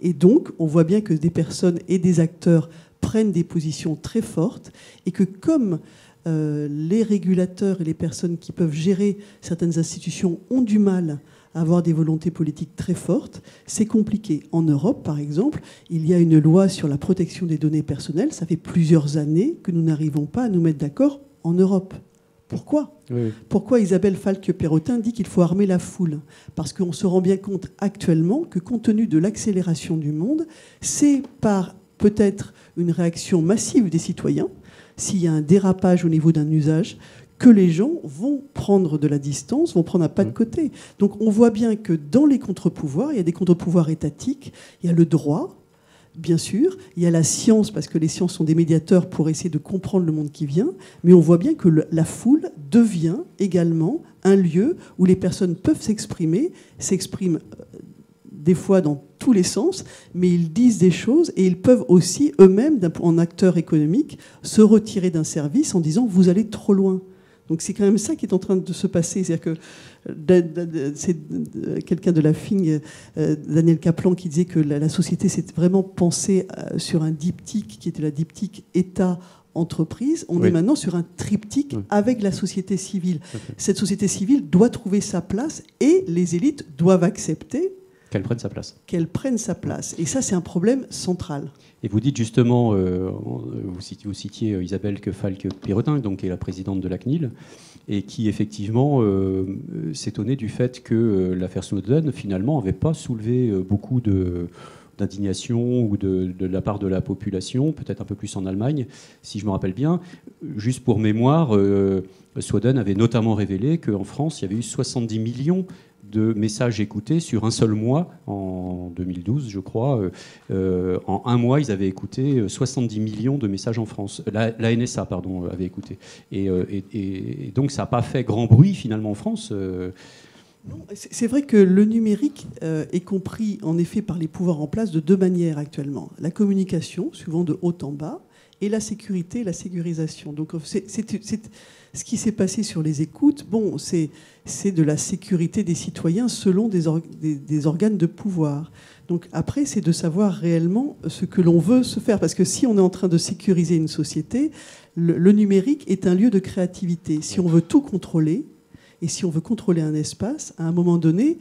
Et donc, on voit bien que des personnes et des acteurs prennent des positions très fortes et que comme les régulateurs et les personnes qui peuvent gérer certaines institutions ont du mal à avoir des volontés politiques très fortes, c'est compliqué. En Europe, par exemple, il y a une loi sur la protection des données personnelles. Ça fait plusieurs années que nous n'arrivons pas à nous mettre d'accord en Europe. Pourquoi ? Oui. Pourquoi Isabelle Falque-Perrotin dit qu'il faut armer la foule ? Parce qu'on se rend bien compte actuellement que compte tenu de l'accélération du monde, c'est par peut-être une réaction massive des citoyens, s'il y a un dérapage au niveau d'un usage, que les gens vont prendre de la distance, vont prendre un pas de côté. Donc on voit bien que dans les contre-pouvoirs, il y a des contre-pouvoirs étatiques, il y a le droit, bien sûr, il y a la science, parce que les sciences sont des médiateurs pour essayer de comprendre le monde qui vient, mais on voit bien que la foule devient également un lieu où les personnes peuvent s'exprimer, s'expriment des fois dans tous les sens, mais ils disent des choses et ils peuvent aussi eux-mêmes, en acteurs économiques, se retirer d'un service en disant « vous allez trop loin ». Donc c'est quand même ça qui est en train de se passer. C'est-à-dire que c'est quelqu'un de la FING, Daniel Kaplan, qui disait que la société s'est vraiment pensée sur un diptyque qui était la diptyque État-entreprise. On est maintenant sur un triptyque avec la société civile. Cette société civile doit trouver sa place et les élites doivent accepter qu'elle prenne sa place. Qu'elle prenne sa place. Et ça, c'est un problème central. Et vous dites justement, vous citiez Isabelle Falque-Perrotin, donc qui est la présidente de la CNIL, et qui effectivement s'étonnait du fait que l'affaire Snowden, finalement, n'avait pas soulevé beaucoup d'indignation ou de la part de la population, peut-être un peu plus en Allemagne, si je me rappelle bien. Juste pour mémoire, Snowden avait notamment révélé qu'en France, il y avait eu 70 millions de messages écoutés sur un seul mois, en 2012, je crois. En un mois, ils avaient écouté 70 millions de messages en France. La NSA, pardon, avait écouté. Et donc, ça n'a pas fait grand bruit, finalement, en France. Non, c'est vrai que le numérique est compris, en effet, par les pouvoirs en place de deux manières actuellement. La communication, souvent de haut en bas, et la sécurité et la sécurisation. Donc, ce qui s'est passé sur les écoutes, bon, c'est de la sécurité des citoyens selon des organes de pouvoir. Donc après, c'est de savoir réellement ce que l'on veut se faire. Parce que si on est en train de sécuriser une société, le numérique est un lieu de créativité. Si on veut tout contrôler, et si on veut contrôler un espace, à un moment donné,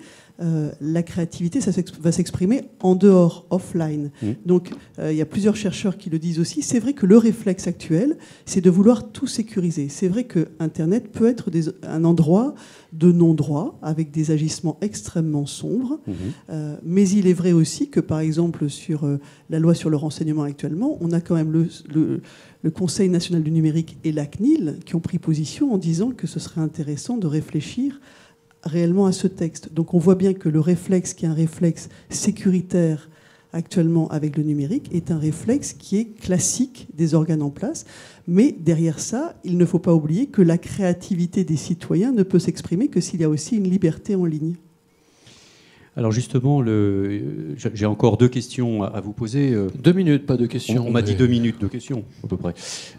la créativité, ça va s'exprimer en dehors, offline. Donc, il y a plusieurs chercheurs qui le disent aussi. C'est vrai que le réflexe actuel, c'est de vouloir tout sécuriser. C'est vrai que Internet peut être un endroit de non-droit, avec des agissements extrêmement sombres. Mais il est vrai aussi que, par exemple, sur la loi sur le renseignement actuellement, on a quand même le Conseil national du numérique et la CNIL qui ont pris position en disant que ce serait intéressant de réfléchir réellement à ce texte. Donc on voit bien que le réflexe qui est un réflexe sécuritaire actuellement avec le numérique est un réflexe qui est classique des organes en place. Mais derrière ça, il ne faut pas oublier que la créativité des citoyens ne peut s'exprimer que s'il y a aussi une liberté en ligne. Alors justement, j'ai encore deux questions à vous poser. 2 minutes, pas de questions. On m'a dit 2 minutes de questions, à peu près.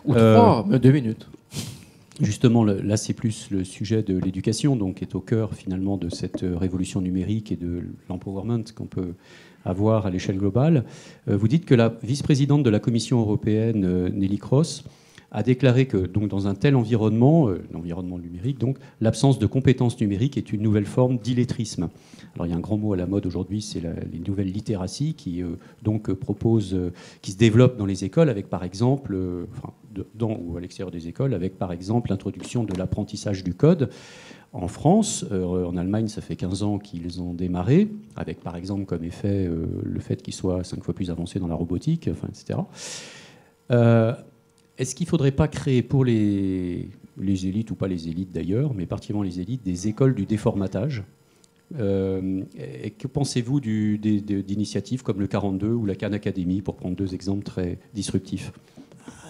Ou 3, mais 2 minutes. Justement, là, c'est plus le sujet de l'éducation, donc qui est au cœur finalement de cette révolution numérique et de l'empowerment qu'on peut avoir à l'échelle globale. Vous dites que la vice-présidente de la Commission européenne, Neelie Kroes, a déclaré que donc, dans un tel environnement, l'environnement numérique, donc, l'absence de compétences numériques est une nouvelle forme d'illettrisme. Alors il y a un grand mot à la mode aujourd'hui, c'est les nouvelles littératies qui qui se développent dans les écoles avec par exemple, dans ou à l'extérieur des écoles, avec par exemple l'introduction de l'apprentissage du code. En France, en Allemagne, ça fait 15 ans qu'ils ont démarré, avec par exemple comme effet le fait qu'ils soient 5 fois plus avancés dans la robotique, etc. Est-ce qu'il ne faudrait pas créer pour les élites, ou pas les élites d'ailleurs, mais particulièrement les élites, des écoles du déformatage ? Et que pensez-vous d'initiatives comme le 42 ou la Khan Academy, pour prendre 2 exemples très disruptifs ?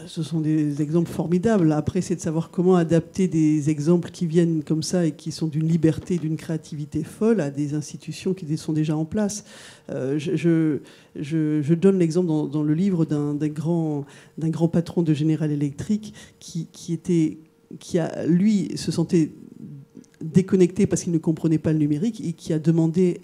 Ce sont des exemples formidables. Après, c'est de savoir comment adapter des exemples qui viennent comme ça et qui sont d'une liberté, d'une créativité folle à des institutions qui sont déjà en place. Je donne l'exemple dans le livre d'un grand patron de General Electric qui lui, se sentait déconnecté parce qu'il ne comprenait pas le numérique et qui a demandé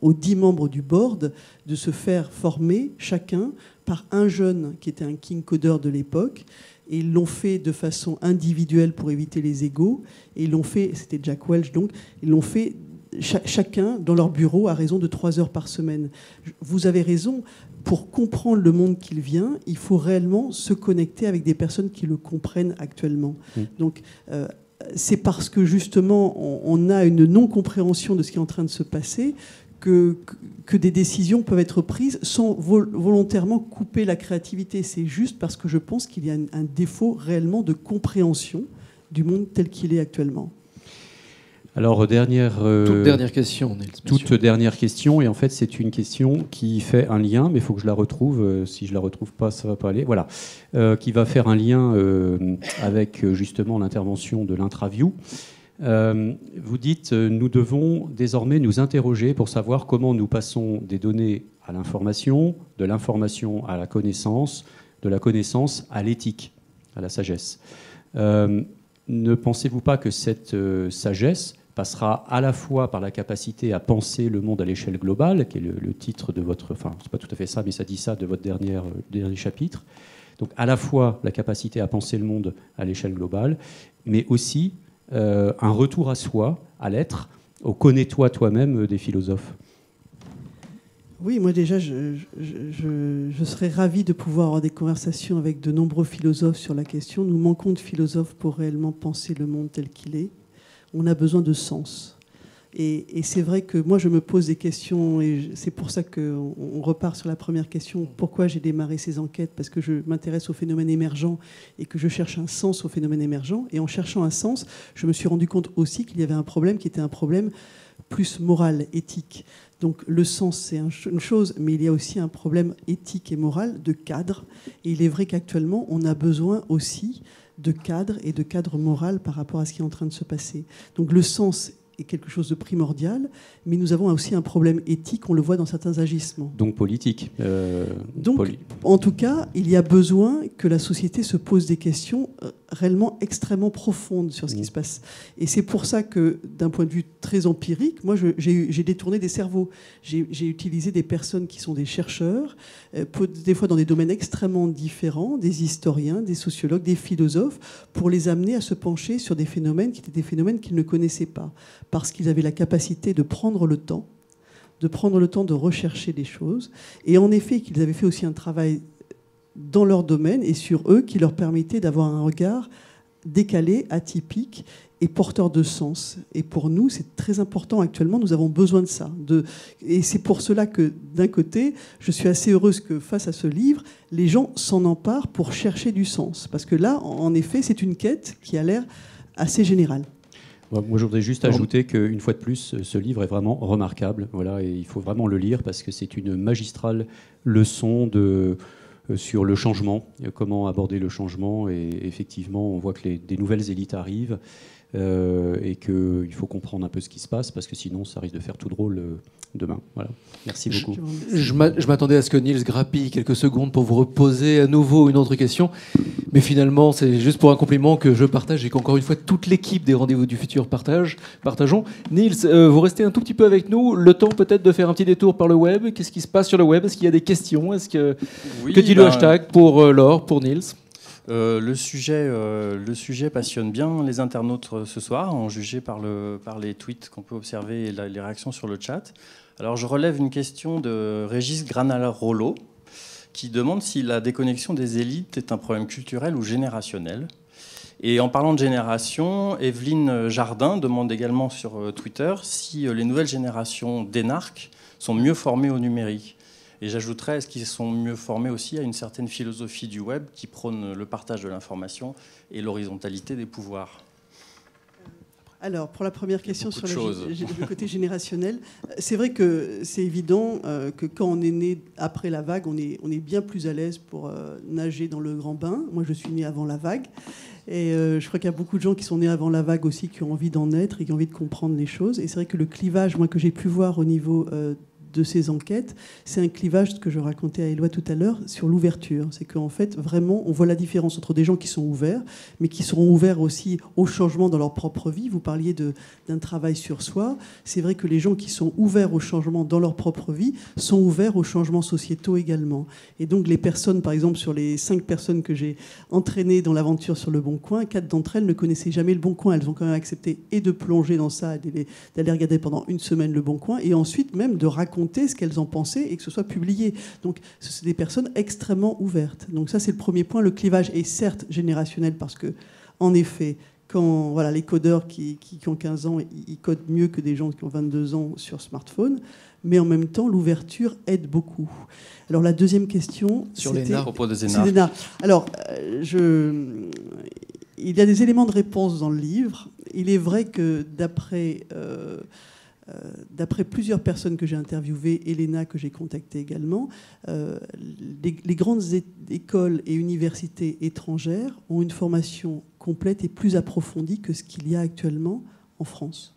aux 10 membres du board de se faire former chacun par un jeune qui était un king codeur de l'époque. Et ils l'ont fait de façon individuelle pour éviter les égos. Et ils l'ont fait, c'était Jack Welch donc, ils l'ont fait chacun dans leur bureau à raison de 3 heures par semaine. Vous avez raison, pour comprendre le monde qu'il vient, il faut réellement se connecter avec des personnes qui le comprennent actuellement. Donc, c'est parce que justement on a une non-compréhension de ce qui est en train de se passer que des décisions peuvent être prises sans volontairement couper la créativité. C'est juste parce que je pense qu'il y a un défaut réellement de compréhension du monde tel qu'il est actuellement. Alors, toute dernière question, Nils. Toute dernière question, et en fait, c'est une question qui fait un lien, mais il faut que je la retrouve. Si je la retrouve pas, ça va pas aller. Voilà, qui va faire un lien avec justement l'intervention de l'Intraview. Vous dites, nous devons désormais nous interroger pour savoir comment nous passons des données à l'information, de l'information à la connaissance, de la connaissance à l'éthique, à la sagesse. Ne pensez-vous pas que cette sagesse passera à la fois par la capacité à penser le monde à l'échelle globale, qui est le titre de votre... Enfin, c'est pas tout à fait ça, mais ça dit ça de votre dernier chapitre. Donc, à la fois la capacité à penser le monde à l'échelle globale, mais aussi un retour à soi, à l'être, au connais-toi toi-même des philosophes. Oui, moi déjà, je serais ravie de pouvoir avoir des conversations avec de nombreux philosophes sur la question. Nous manquons de philosophes pour réellement penser le monde tel qu'il est. On a besoin de sens. Et c'est vrai que moi, je me pose des questions, et c'est pour ça qu'on repart sur la première question. Pourquoi j'ai démarré ces enquêtes ? Parce que je m'intéresse aux phénomènes émergents et que je cherche un sens aux phénomènes émergents. Et en cherchant un sens, je me suis rendu compte aussi qu'il y avait un problème qui était un problème plus morale, éthique. Donc le sens, c'est une chose, mais il y a aussi un problème éthique et moral de cadre. Et il est vrai qu'actuellement, on a besoin aussi de cadre et de cadre moral par rapport à ce qui est en train de se passer. Donc le sens est quelque chose de primordial, mais nous avons aussi un problème éthique, on le voit dans certains agissements. Donc politique. En tout cas, il y a besoin que la société se pose des questions réellement extrêmement profondes sur ce qui se passe. Et c'est pour ça que, d'un point de vue très empirique, moi, j'ai détourné des cerveaux. J'ai utilisé des personnes qui sont des chercheurs, des fois dans des domaines extrêmement différents, des historiens, des sociologues, des philosophes, pour les amener à se pencher sur des phénomènes qui étaient des phénomènes qu'ils ne connaissaient pas, parce qu'ils avaient la capacité de prendre le temps de rechercher des choses. Et en effet, qu'ils avaient fait aussi un travail dans leur domaine et sur eux qui leur permettait d'avoir un regard décalé, atypique et porteur de sens. Et pour nous, c'est très important actuellement, nous avons besoin de ça. Et c'est pour cela que, d'un côté, je suis assez heureuse que, face à ce livre, les gens s'en emparent pour chercher du sens. Parce que là, en effet, c'est une quête qui a l'air assez générale. Moi, je voudrais juste ajouter qu'une fois de plus, ce livre est vraiment remarquable. Voilà, et il faut vraiment le lire parce que c'est une magistrale leçon sur le changement, comment aborder le changement. Et effectivement, on voit que des nouvelles élites arrivent et qu'il faut comprendre un peu ce qui se passe parce que sinon, ça risque de faire tout drôle demain. Voilà. Merci beaucoup. Je m'attendais à ce que Niels grappille quelques secondes pour vous reposer à nouveau une autre question. Mais finalement, c'est juste pour un compliment que je partage et qu'encore une fois, toute l'équipe des Rendez-vous du Futur partageons. Niels, vous restez un tout petit peu avec nous. Le temps peut-être de faire un petit détour par le web. Qu'est-ce qui se passe sur le web? Est-ce qu'il y a des questions? Que dit le hashtag pour Laure, pour Niels? Le sujet passionne bien les internautes ce soir, en jugé par les tweets qu'on peut observer et les réactions sur le chat. Alors je relève une question de Régis Granal-Rollo qui demande si la déconnexion des élites est un problème culturel ou générationnel. Et en parlant de génération, Evelyne Jardin demande également sur Twitter si les nouvelles générations d'énarques sont mieux formées au numérique. Et j'ajouterais, est-ce qu'ils sont mieux formés aussi à une certaine philosophie du web qui prône le partage de l'information et l'horizontalité des pouvoirs? Alors, pour la première question sur le côté générationnel, c'est vrai que c'est évident que quand on est né après la vague, on est bien plus à l'aise pour nager dans le grand bain. Moi, je suis né avant la vague. Et je crois qu'il y a beaucoup de gens qui sont nés avant la vague aussi, qui ont envie d'en être et qui ont envie de comprendre les choses. Et c'est vrai que le clivage, moi, que j'ai pu voir au niveau de ces enquêtes, c'est un clivage, ce que je racontais à Éloi tout à l'heure, sur l'ouverture. C'est qu'en fait, vraiment, on voit la différence entre des gens qui sont ouverts, mais qui seront ouverts aussi au changement dans leur propre vie. Vous parliez d'un travail sur soi. C'est vrai que les gens qui sont ouverts au changement dans leur propre vie sont ouverts aux changements sociétaux également. Et donc, les personnes, par exemple, sur les 5 personnes que j'ai entraînées dans l'aventure sur Le Bon Coin, 4 d'entre elles ne connaissaient jamais Le Bon Coin. Elles ont quand même accepté et de plonger dans ça, d'aller regarder pendant une semaine Le Bon Coin, et ensuite même de raconter ce qu'elles en pensaient et que ce soit publié. Donc, ce sont des personnes extrêmement ouvertes. Donc ça, c'est le premier point. Le clivage est certes générationnel parce que, en effet, quand les codeurs qui ont 15 ans, ils codent mieux que des gens qui ont 22 ans sur smartphone, mais en même temps, l'ouverture aide beaucoup. Alors, la deuxième question... Sur les énarques. À propos des énarques. Alors, il y a des éléments de réponse dans le livre. Il est vrai que d'après plusieurs personnes que j'ai interviewées, Elena que j'ai contactée également, les grandes écoles et universités étrangères ont une formation complète et plus approfondie que ce qu'il y a actuellement en France.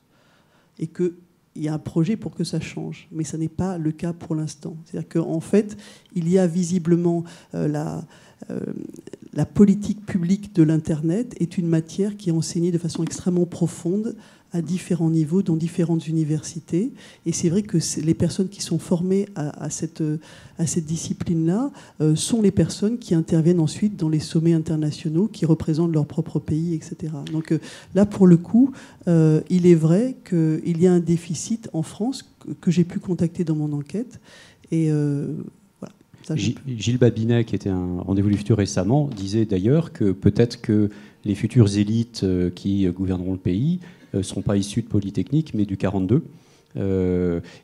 Et qu'il y a un projet pour que ça change. Mais ça n'est pas le cas pour l'instant. C'est-à-dire qu'en fait, il y a visiblement la politique publique de l'Internet est une matière qui est enseignée de façon extrêmement profonde à différents niveaux, dans différentes universités. Et c'est vrai que les personnes qui sont formées à cette discipline-là sont les personnes qui interviennent ensuite dans les sommets internationaux, qui représentent leur propre pays, etc. Donc là, pour le coup, il est vrai qu'il y a un déficit en France que j'ai pu contacter dans mon enquête. Et Gilles Babinet, qui était un Rendez-vous du Futur récemment, disait d'ailleurs que peut-être que les futures élites qui gouverneront le pays ne seront pas issus de Polytechnique, mais du 42.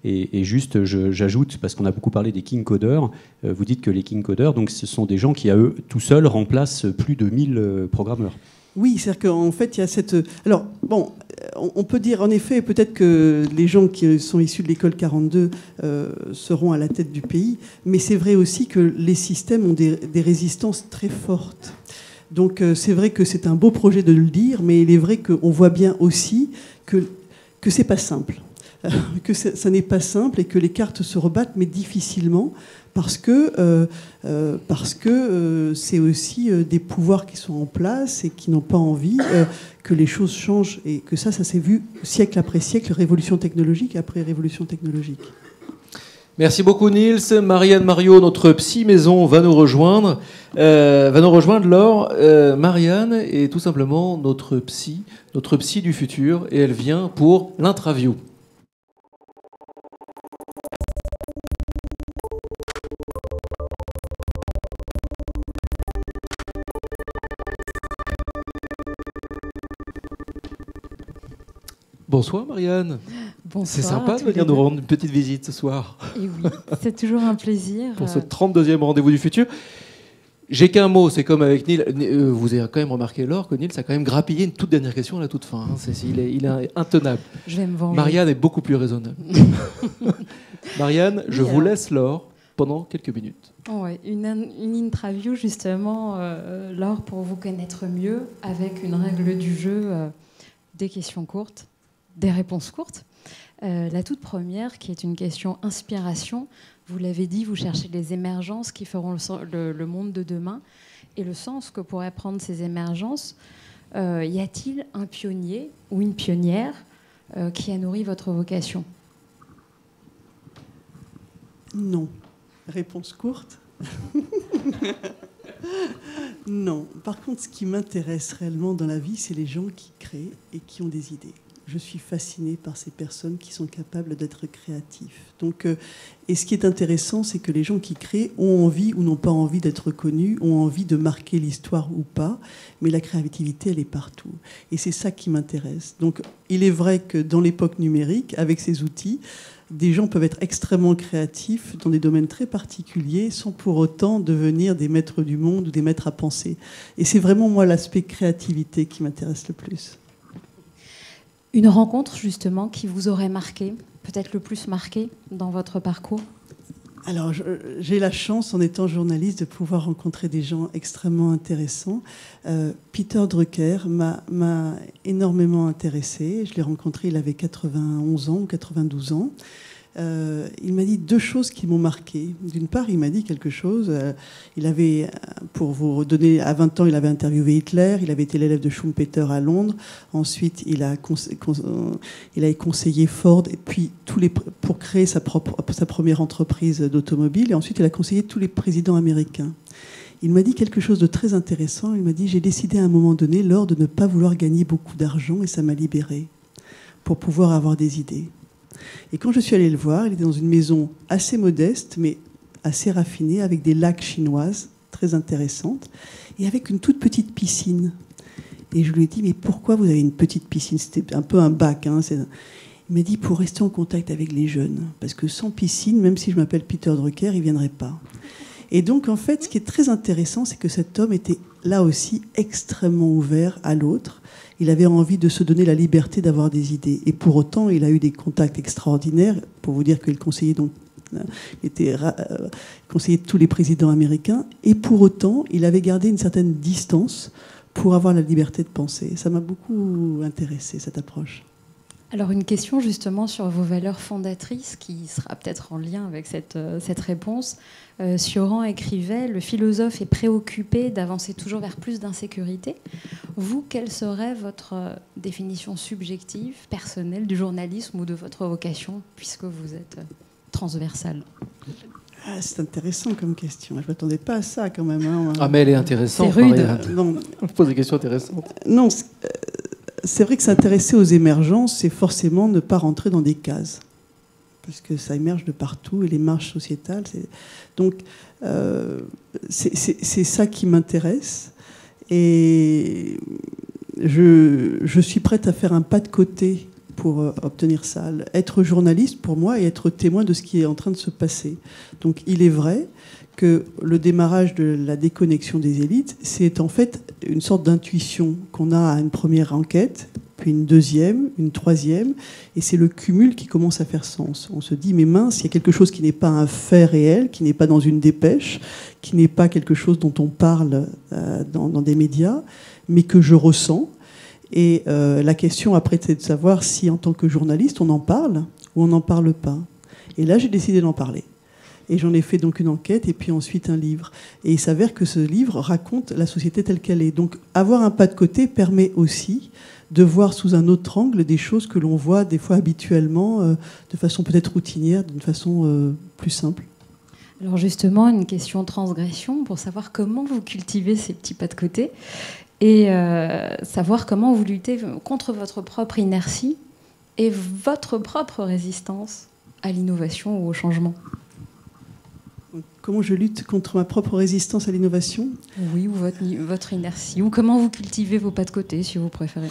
Et juste, j'ajoute, parce qu'on a beaucoup parlé des king coders, vous dites que les king coders, donc ce sont des gens qui, à eux, tout seuls, remplacent plus de 1000 programmeurs. Oui, c'est-à-dire qu'en fait, il y a cette... Alors, bon, on peut dire, en effet, peut-être que les gens qui sont issus de l'école 42 seront à la tête du pays, mais c'est vrai aussi que les systèmes ont des résistances très fortes. Donc, c'est vrai que c'est un beau projet de le dire, mais il est vrai qu'on voit bien aussi que c'est pas simple. Que ça n'est pas simple et que les cartes se rebattent, mais difficilement, parce que c'est aussi des pouvoirs qui sont en place et qui n'ont pas envie que les choses changent, et que ça s'est vu siècle après siècle, révolution technologique après révolution technologique. Merci beaucoup Niels. Marianne Mario, notre psy maison, va nous rejoindre. Laure. Marianne est tout simplement notre psy du futur, et elle vient pour l'interview. Bonsoir Marianne. Bonsoir. C'est sympa de venir nous rendre une petite visite ce soir. Et oui, c'est toujours un plaisir. Pour ce 32e rendez-vous du futur. J'ai qu'un mot, c'est comme avec Niels. Vous avez quand même remarqué, Laure, que Niels a quand même grappillé une toute dernière question à la toute fin. Il est intenable. Je vais me venger. Marianne est beaucoup plus raisonnable. Marianne, je vous laisse, Laure, pendant quelques minutes. Ouais, une interview justement, Laure, pour vous connaître mieux, avec une règle du jeu, des questions courtes, des réponses courtes. La toute première, qui est une question inspiration. Vous l'avez dit, vous cherchez les émergences qui feront le monde de demain et le sens que pourraient prendre ces émergences. Y a-t-il un pionnier ou une pionnière qui a nourri votre vocation ? Non. Réponse courte. Non. Par contre, ce qui m'intéresse réellement dans la vie, c'est les gens qui créent et qui ont des idées. Je suis fascinée par ces personnes qui sont capables d'être créatifs. Donc, et ce qui est intéressant, c'est que les gens qui créent ont envie ou n'ont pas envie d'être connus, ont envie de marquer l'histoire ou pas, mais la créativité, elle est partout. Et c'est ça qui m'intéresse. Donc, il est vrai que dans l'époque numérique, avec ces outils, des gens peuvent être extrêmement créatifs dans des domaines très particuliers sans pour autant devenir des maîtres du monde ou des maîtres à penser. Et c'est vraiment, moi, l'aspect créativité qui m'intéresse le plus. Une rencontre, justement, qui vous aurait marqué, peut-être le plus marqué dans votre parcours ? Alors, j'ai la chance, en étant journaliste, de pouvoir rencontrer des gens extrêmement intéressants. Peter Drucker m'a énormément intéressée. Je l'ai rencontré, il avait 91 ans ou 92 ans. Il m'a dit deux choses qui m'ont marqué. D'une part, il m'a dit quelque chose. Il avait, pour vous redonner, à 20 ans, il avait interviewé Hitler. Il avait été l'élève de Schumpeter à Londres. Ensuite, il a conseillé Ford, et puis pour créer sa première entreprise d'automobile. Et ensuite, il a conseillé tous les présidents américains. Il m'a dit quelque chose de très intéressant. Il m'a dit, j'ai décidé à un moment donné, Laure, de ne pas vouloir gagner beaucoup d'argent, et ça m'a libérée pour pouvoir avoir des idées. Et quand je suis allée le voir, il était dans une maison assez modeste, mais assez raffinée, avec des lacs chinoises très intéressantes, et avec une toute petite piscine. Et je lui ai dit, mais pourquoi vous avez une petite piscine ? C'était un peu un bac. Hein, il m'a dit, pour rester en contact avec les jeunes. Parce que sans piscine, même si je m'appelle Peter Drucker, il ne viendrait pas. Et donc, en fait, ce qui est très intéressant, c'est que cet homme était là aussi extrêmement ouvert à l'autre. Il avait envie de se donner la liberté d'avoir des idées. Et pour autant, il a eu des contacts extraordinaires. Pour vous dire qu'il conseillait conseiller tous les présidents américains. Et pour autant, il avait gardé une certaine distance pour avoir la liberté de penser. Ça m'a beaucoup intéressé, cette approche. Alors une question justement sur vos valeurs fondatrices qui sera peut-être en lien avec cette réponse. Sioran écrivait « Le philosophe est préoccupé d'avancer toujours vers plus d'insécurité ». Vous, quelle serait votre définition subjective, personnelle du journalisme ou de votre vocation, puisque vous êtes transversal ? C'est intéressant comme question. Je ne m'attendais pas à ça quand même. Hein. Ah mais elle est intéressante. C'est rude. Non. On pose des questions intéressantes. Non, c'est vrai que s'intéresser aux émergences, c'est forcément ne pas rentrer dans des cases. Parce que ça émerge de partout, et les marges sociétales. Donc, c'est ça qui m'intéresse. Et je suis prête à faire un pas de côté pour obtenir ça. Être journaliste, pour moi, et être témoin de ce qui est en train de se passer. Donc, il est vrai que le démarrage de la déconnexion des élites, c'est en fait une sorte d'intuition qu'on a à une première enquête, puis une deuxième, une troisième, et c'est le cumul qui commence à faire sens. On se dit, mais mince, il y a quelque chose qui n'est pas un fait réel, qui n'est pas dans une dépêche, qui n'est pas quelque chose dont on parle dans des médias, mais que je ressens. Et la question après, c'est de savoir si, en tant que journaliste, on en parle ou on n'en parle pas. Et là, j'ai décidé d'en parler. Et j'en ai fait donc une enquête et puis ensuite un livre. Et il s'avère que ce livre raconte la société telle qu'elle est. Donc avoir un pas de côté permet aussi de voir sous un autre angle des choses que l'on voit des fois habituellement, de façon peut-être routinière, d'une façon plus simple. Alors justement, une question transgression pour savoir comment vous cultivez ces petits pas de côté et savoir comment vous luttez contre votre propre inertie et votre propre résistance à l'innovation ou au changement. Comment je lutte contre ma propre résistance à l'innovation ? Oui, ou votre inertie. Ou comment vous cultivez vos pas de côté, si vous préférez.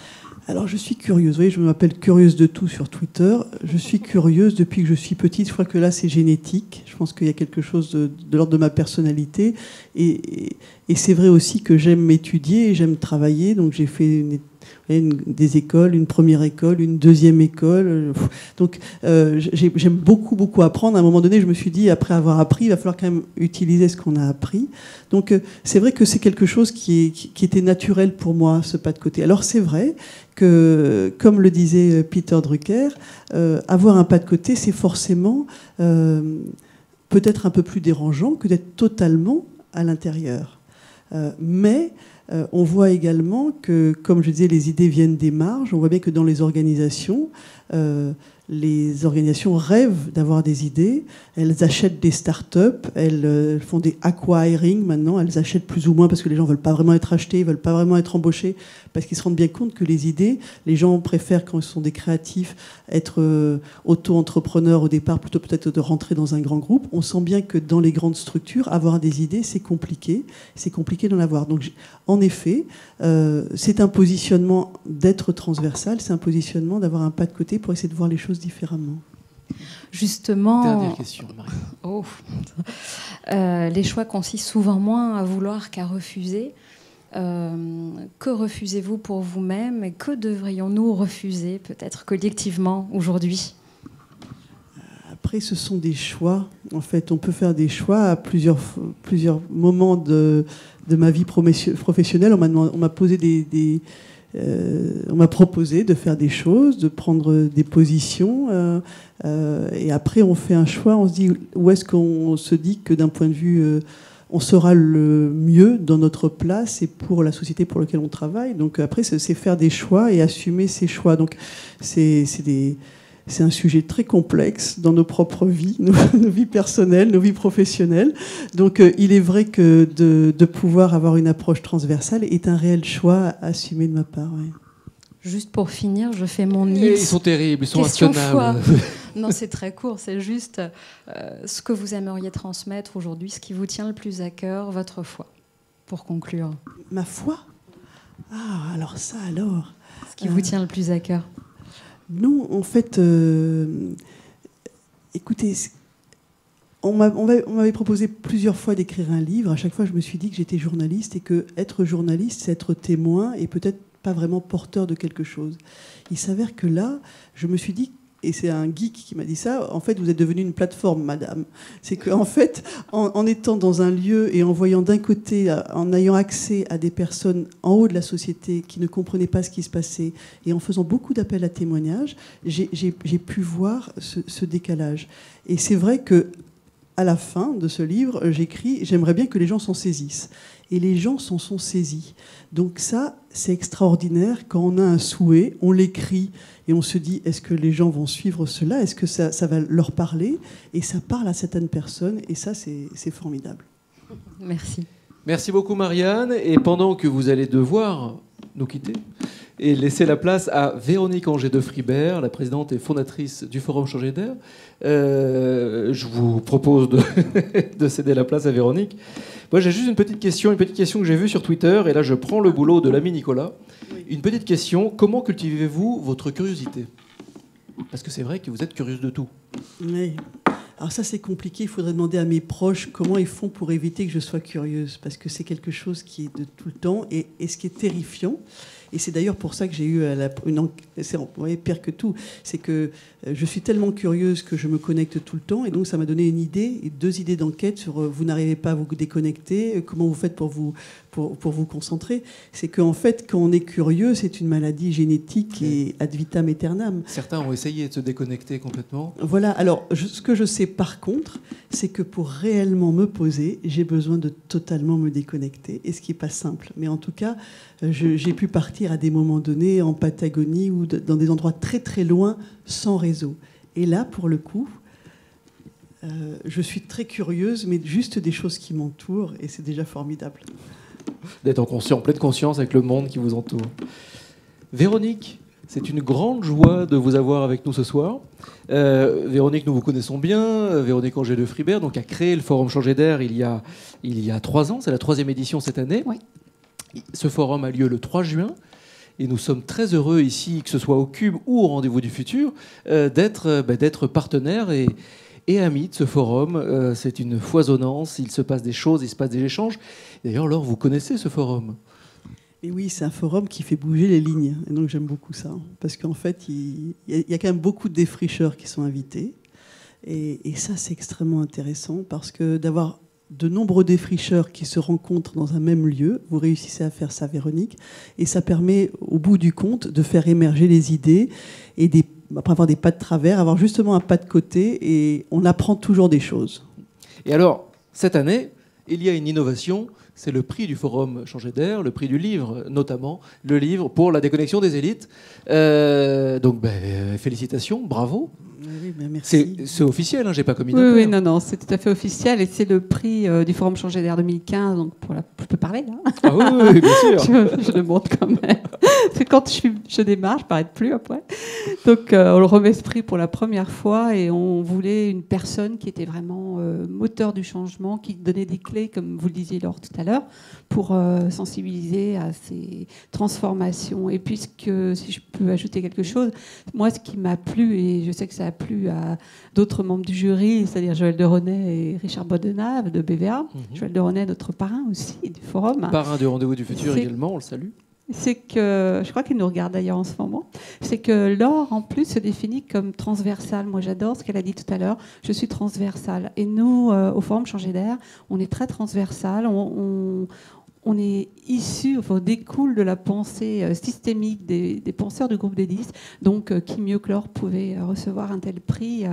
Alors, je suis curieuse. Vous voyez, je m'appelle Curieuse de tout sur Twitter. Je suis curieuse depuis que je suis petite. Je crois que là, c'est génétique. Je pense qu'il y a quelque chose de l'ordre de ma personnalité. Et c'est vrai aussi que j'aime m'étudier et j'aime travailler. Donc, j'ai fait des écoles, une première école, une deuxième école. Donc, j'aime beaucoup, beaucoup apprendre. À un moment donné, je me suis dit, après avoir appris, il va falloir quand même utiliser ce qu'on a appris. Donc, c'est vrai que c'est quelque chose qui était naturel pour moi, ce pas de côté. Alors, c'est vrai que, comme le disait Peter Drucker, avoir un pas de côté, c'est forcément peut-être un peu plus dérangeant que d'être totalement à l'intérieur. Mais on voit également que, comme je disais, les idées viennent des marges. On voit bien que dans les organisations rêvent d'avoir des idées. Elles achètent des start-up, elles font des acquiring maintenant. Elles achètent plus ou moins parce que les gens ne veulent pas vraiment être achetés, ils ne veulent pas vraiment être embauchés, parce qu'ils se rendent bien compte que les idées, les gens préfèrent, quand ce sont des créatifs, être auto-entrepreneurs au départ, plutôt peut-être de rentrer dans un grand groupe. On sent bien que dans les grandes structures, avoir des idées, c'est compliqué. C'est compliqué d'en avoir. Donc, en effet, c'est un positionnement d'être transversal, c'est un positionnement d'avoir un pas de côté pour essayer de voir les choses différemment. Justement, Dernière question, Marie. Oh. Les choix consistent souvent moins à vouloir qu'à refuser. Que refusez-vous pour vous-même et que devrions-nous refuser peut-être collectivement aujourd'hui ? Après, ce sont des choix. En fait, on peut faire des choix à plusieurs moments de ma vie professionnelle. On m'a posé on m'a proposé de faire des choses, de prendre des positions. Et après, on fait un choix. On se dit où est-ce qu'on se dit que d'un point de vue, on sera le mieux dans notre place et pour la société pour laquelle on travaille. Donc après, c'est faire des choix et assumer ces choix. Donc c'est un sujet très complexe dans nos propres vies, nos vies personnelles, nos vies professionnelles. Donc il est vrai que de pouvoir avoir une approche transversale est un réel choix à assumer de ma part. Ouais. Juste pour finir, je fais mon Et X. ils sont terribles, ils sont Question actionnables. Non, c'est très court. C'est juste ce que vous aimeriez transmettre aujourd'hui, ce qui vous tient le plus à cœur, votre foi, pour conclure. Ma foi ? Ah, alors ça, alors. Ce qui vous tient le plus à cœur. Non, en fait, écoutez, on m'avait proposé plusieurs fois d'écrire un livre. À chaque fois, je me suis dit que j'étais journaliste et que être journaliste, c'est être témoin et peut-être pas vraiment porteur de quelque chose. Il s'avère que là, je me suis dit, et c'est un geek qui m'a dit ça, en fait, vous êtes devenue une plateforme, madame. C'est qu'en fait, en étant dans un lieu et en voyant d'un côté, en ayant accès à des personnes en haut de la société qui ne comprenaient pas ce qui se passait, et en faisant beaucoup d'appels à témoignages, j'ai pu voir ce décalage. Et c'est vrai que à la fin de ce livre, j'écris « J'aimerais bien que les gens s'en saisissent ». Et les gens s'en sont saisis. Donc ça, c'est extraordinaire. Quand on a un souhait, on l'écrit et on se dit, est-ce que les gens vont suivre cela ? Est-ce que ça va leur parler ? Et ça parle à certaines personnes. Et ça, c'est formidable. Merci. Merci beaucoup, Marianne. Et pendant que vous allez devoir nous quitter et laisser la place à Véronique Anger de Fribert, la présidente et fondatrice du Forum Changer d'air, je vous propose de céder la place à Véronique. Moi, j'ai juste une petite question que j'ai vue sur Twitter, et là, je prends le boulot de l'ami Nicolas. Oui. Une petite question, comment cultivez-vous votre curiosité ? Parce que c'est vrai que vous êtes curieuse de tout. Oui. Alors ça, c'est compliqué. Il faudrait demander à mes proches comment ils font pour éviter que je sois curieuse, parce que c'est quelque chose qui est de tout le temps et ce qui est terrifiant. Et c'est d'ailleurs pour ça que j'ai eu c'est pire que tout. C'est que je suis tellement curieuse que je me connecte tout le temps. Et donc, ça m'a donné une idée, et 2 idées d'enquête sur vous n'arrivez pas à vous déconnecter, comment vous faites pour vous concentrer. C'est qu'en fait, quand on est curieux, c'est une maladie génétique et ad vitam aeternam. Certains ont essayé de se déconnecter complètement. Voilà. Alors, ce que je sais par contre, c'est que pour réellement me poser, j'ai besoin de totalement me déconnecter. Et ce qui n'est pas simple. Mais en tout cas, j'ai pu partir à des moments donnés en Patagonie ou dans des endroits très très loin sans réseau. Et là, pour le coup, je suis très curieuse, mais juste des choses qui m'entourent, et c'est déjà formidable. D'être en pleine conscience avec le monde qui vous entoure. Véronique, c'est une grande joie de vous avoir avec nous ce soir. Véronique, nous vous connaissons bien. Véronique Angers de Fribert donc, a créé le Forum Changer d'air il y a 3 ans. C'est la 3e édition cette année. Oui. Ce forum a lieu le 3 juin. Et nous sommes très heureux ici, que ce soit au Cube ou au Rendez-vous du Futur, d'être partenaires et amis de ce forum. C'est une foisonnance, il se passe des choses, il se passe des échanges. D'ailleurs, Laure, vous connaissez ce forum ? Et oui, c'est un forum qui fait bouger les lignes. Et donc j'aime beaucoup ça. Parce qu'en fait, il y a quand même beaucoup de défricheurs qui sont invités. Et ça, c'est extrêmement intéressant parce que d'avoir de nombreux défricheurs qui se rencontrent dans un même lieu, vous réussissez à faire ça, Véronique, et ça permet, au bout du compte, de faire émerger les idées et après avoir des pas de travers, avoir justement un pas de côté, et on apprend toujours des choses. Et alors, cette année, il y a une innovation, c'est le prix du Forum Changer d'air, le prix du livre, notamment, le livre pour la déconnexion des élites. Félicitations, bravo. Oui, ben merci. C'est officiel, hein, j'ai pas commis de Oui, non, c'est tout à fait officiel et c'est le prix du Forum Changer d'air 2015. Donc je peux parler là. Ah oui, bien sûr. je le montre quand même. Parce que quand je démarre, je ne m'arrête plus après. Donc on le remet ce prix pour la première fois et on voulait une personne qui était vraiment moteur du changement, qui donnait des clés, comme vous le disiez Laure tout à l'heure, pour sensibiliser à ces transformations. Et puisque, si je peux ajouter quelque chose, moi ce qui m'a plu, et je sais que ça a plu à d'autres membres du jury, c'est-à-dire Joël de René et Richard Bodenave de BVA. Joël de René, notre parrain aussi du forum. Parrain du Rendez-vous du Futur également, on le salue. C'est que, je crois qu'il nous regarde d'ailleurs en ce moment, c'est que Laure, en plus, se définit comme transversale. Moi, j'adore ce qu'elle a dit tout à l'heure. Je suis transversale. Et nous, au Forum Changer d'air, on est très transversal. On est issu, on découle de la pensée systémique des penseurs du groupe des 10. Donc, qui mieux que Laure pouvait recevoir un tel prix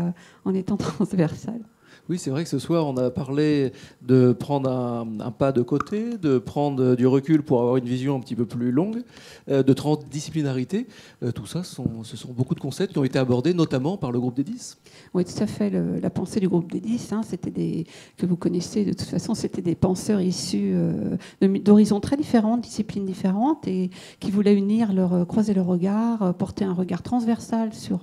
en étant transversal. Oui, c'est vrai que ce soir, on a parlé de prendre un pas de côté, de prendre du recul pour avoir une vision un petit peu plus longue, de transdisciplinarité. Tout ça, ce sont beaucoup de concepts qui ont été abordés, notamment par le groupe des 10. Oui, tout à fait. La pensée du groupe des 10, c'était que vous connaissez de toute façon, c'était des penseurs issus d'horizons très différents, disciplines différentes, et qui voulaient croiser leurs regards, porter un regard transversal sur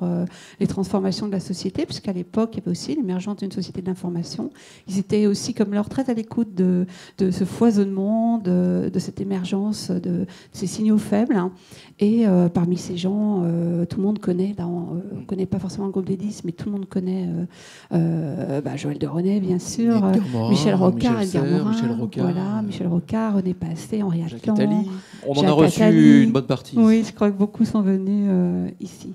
les transformations de la société, puisqu'à l'époque, il y avait aussi l'émergence d'une société de l'information. Ils étaient aussi, comme Laure, très à l'écoute de ce foisonnement, de cette émergence, de ces signaux faibles. Hein. Et parmi ces gens, tout le monde connaît, on ne connaît pas forcément le groupe des 10, mais tout le monde connaît Joël de René, bien sûr, Michel Rocard, Edgar Morin, Michel Rocard, René Passé, Henri Atlan. On en a reçu une bonne partie. Oui, je crois que beaucoup sont venus ici.